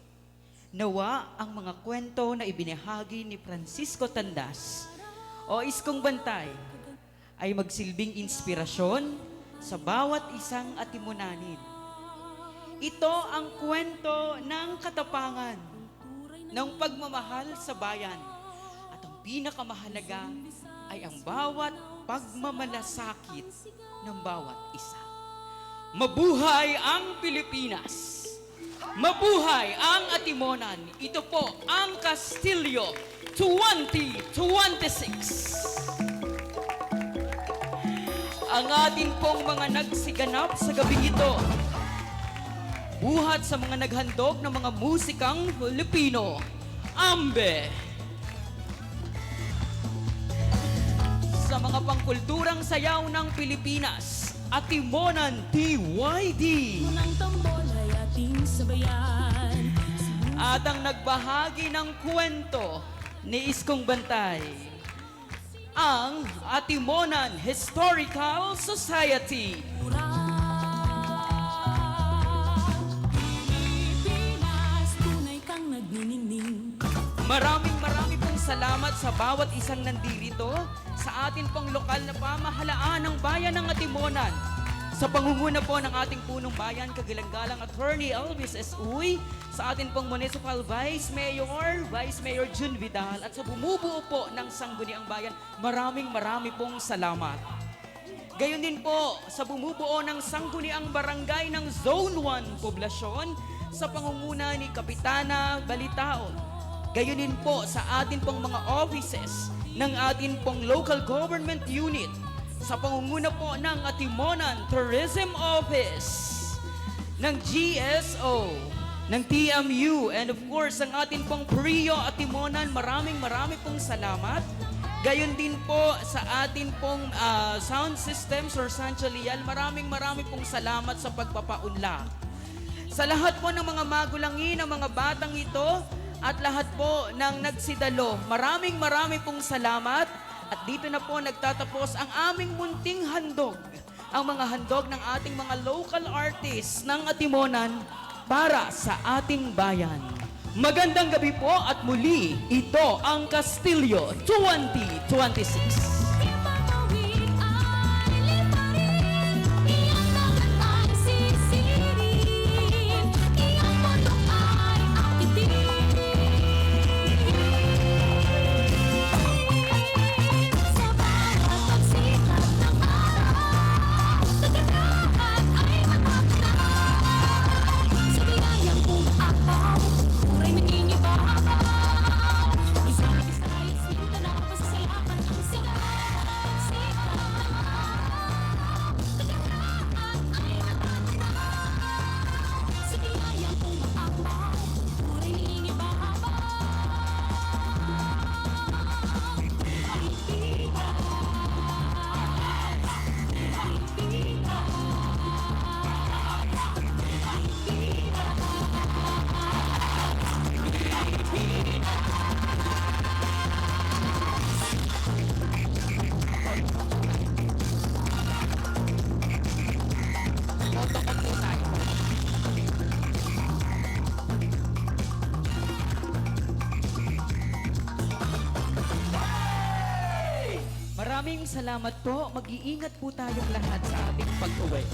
Nawa ang mga kwento na ibinahagi ni Francisco Tandas o Iskong Bantay ay magsilbing inspirasyon sa bawat isang atimunanin. Ito ang kwento ng katapangan, ng pagmamahal sa bayan. At ang pinakamahalaga ay ang bawat pagmamalasakit ng bawat isa. Mabuhay ang Pilipinas! Mabuhay ang Atimonan! Ito po ang Kastilyo 2026. Ang atin pong mga nagsiganap sa gabing ito, buhat sa mga naghandog ng mga musikang Filipino, Ambe. Sa mga pangkulturang sayaw ng Pilipinas, Atimonan TYD. Unang tambol ay ating sabayan. At ang nagbahagi ng kwento ni Iskong Bantay, ang Atimonan Historical Society. Pilipinas, tunay kang nagniningning. Maraming pong salamat sa bawat isang nandirito sa atin pong lokal na pamahalaan ng bayan ng Atimonan, Sa pangunguna po ng ating punong bayan, kagalang-galang Attorney Elvis S. Uy, sa ating pong Municipal Vice Mayor Jun Vidal, at sa bumubuo po ng Sangguniang Bayan, maraming pong salamat. Gayon din po sa bumubuo ng Sangguniang Barangay ng Zone 1 Poblasyon, sa pangunguna ni Kapitana Balitaon. Gayon din po sa atin pong mga offices ng atin pong local government unit, sa pangunguna po ng Atimonan Tourism Office, ng GSO, ng TMU, and of course, ang atin pong Prio Atimonan, maraming pong salamat. Gayon din po sa atin pong sound systems or Sanchalial, maraming pong salamat sa pagpapaunlak. Sa lahat po ng mga magulangin, ng mga batang ito, at lahat po ng nagsidalo, maraming pong salamat. At dito na po nagtatapos ang aming munting handog, ang mga handog ng ating mga local artists ng Atimonan para sa ating bayan. Magandang gabi po at muli, ito ang Castillo 2026. Maraming salamat po. Mag-iingat po tayong lahat sa ating pag-uwi.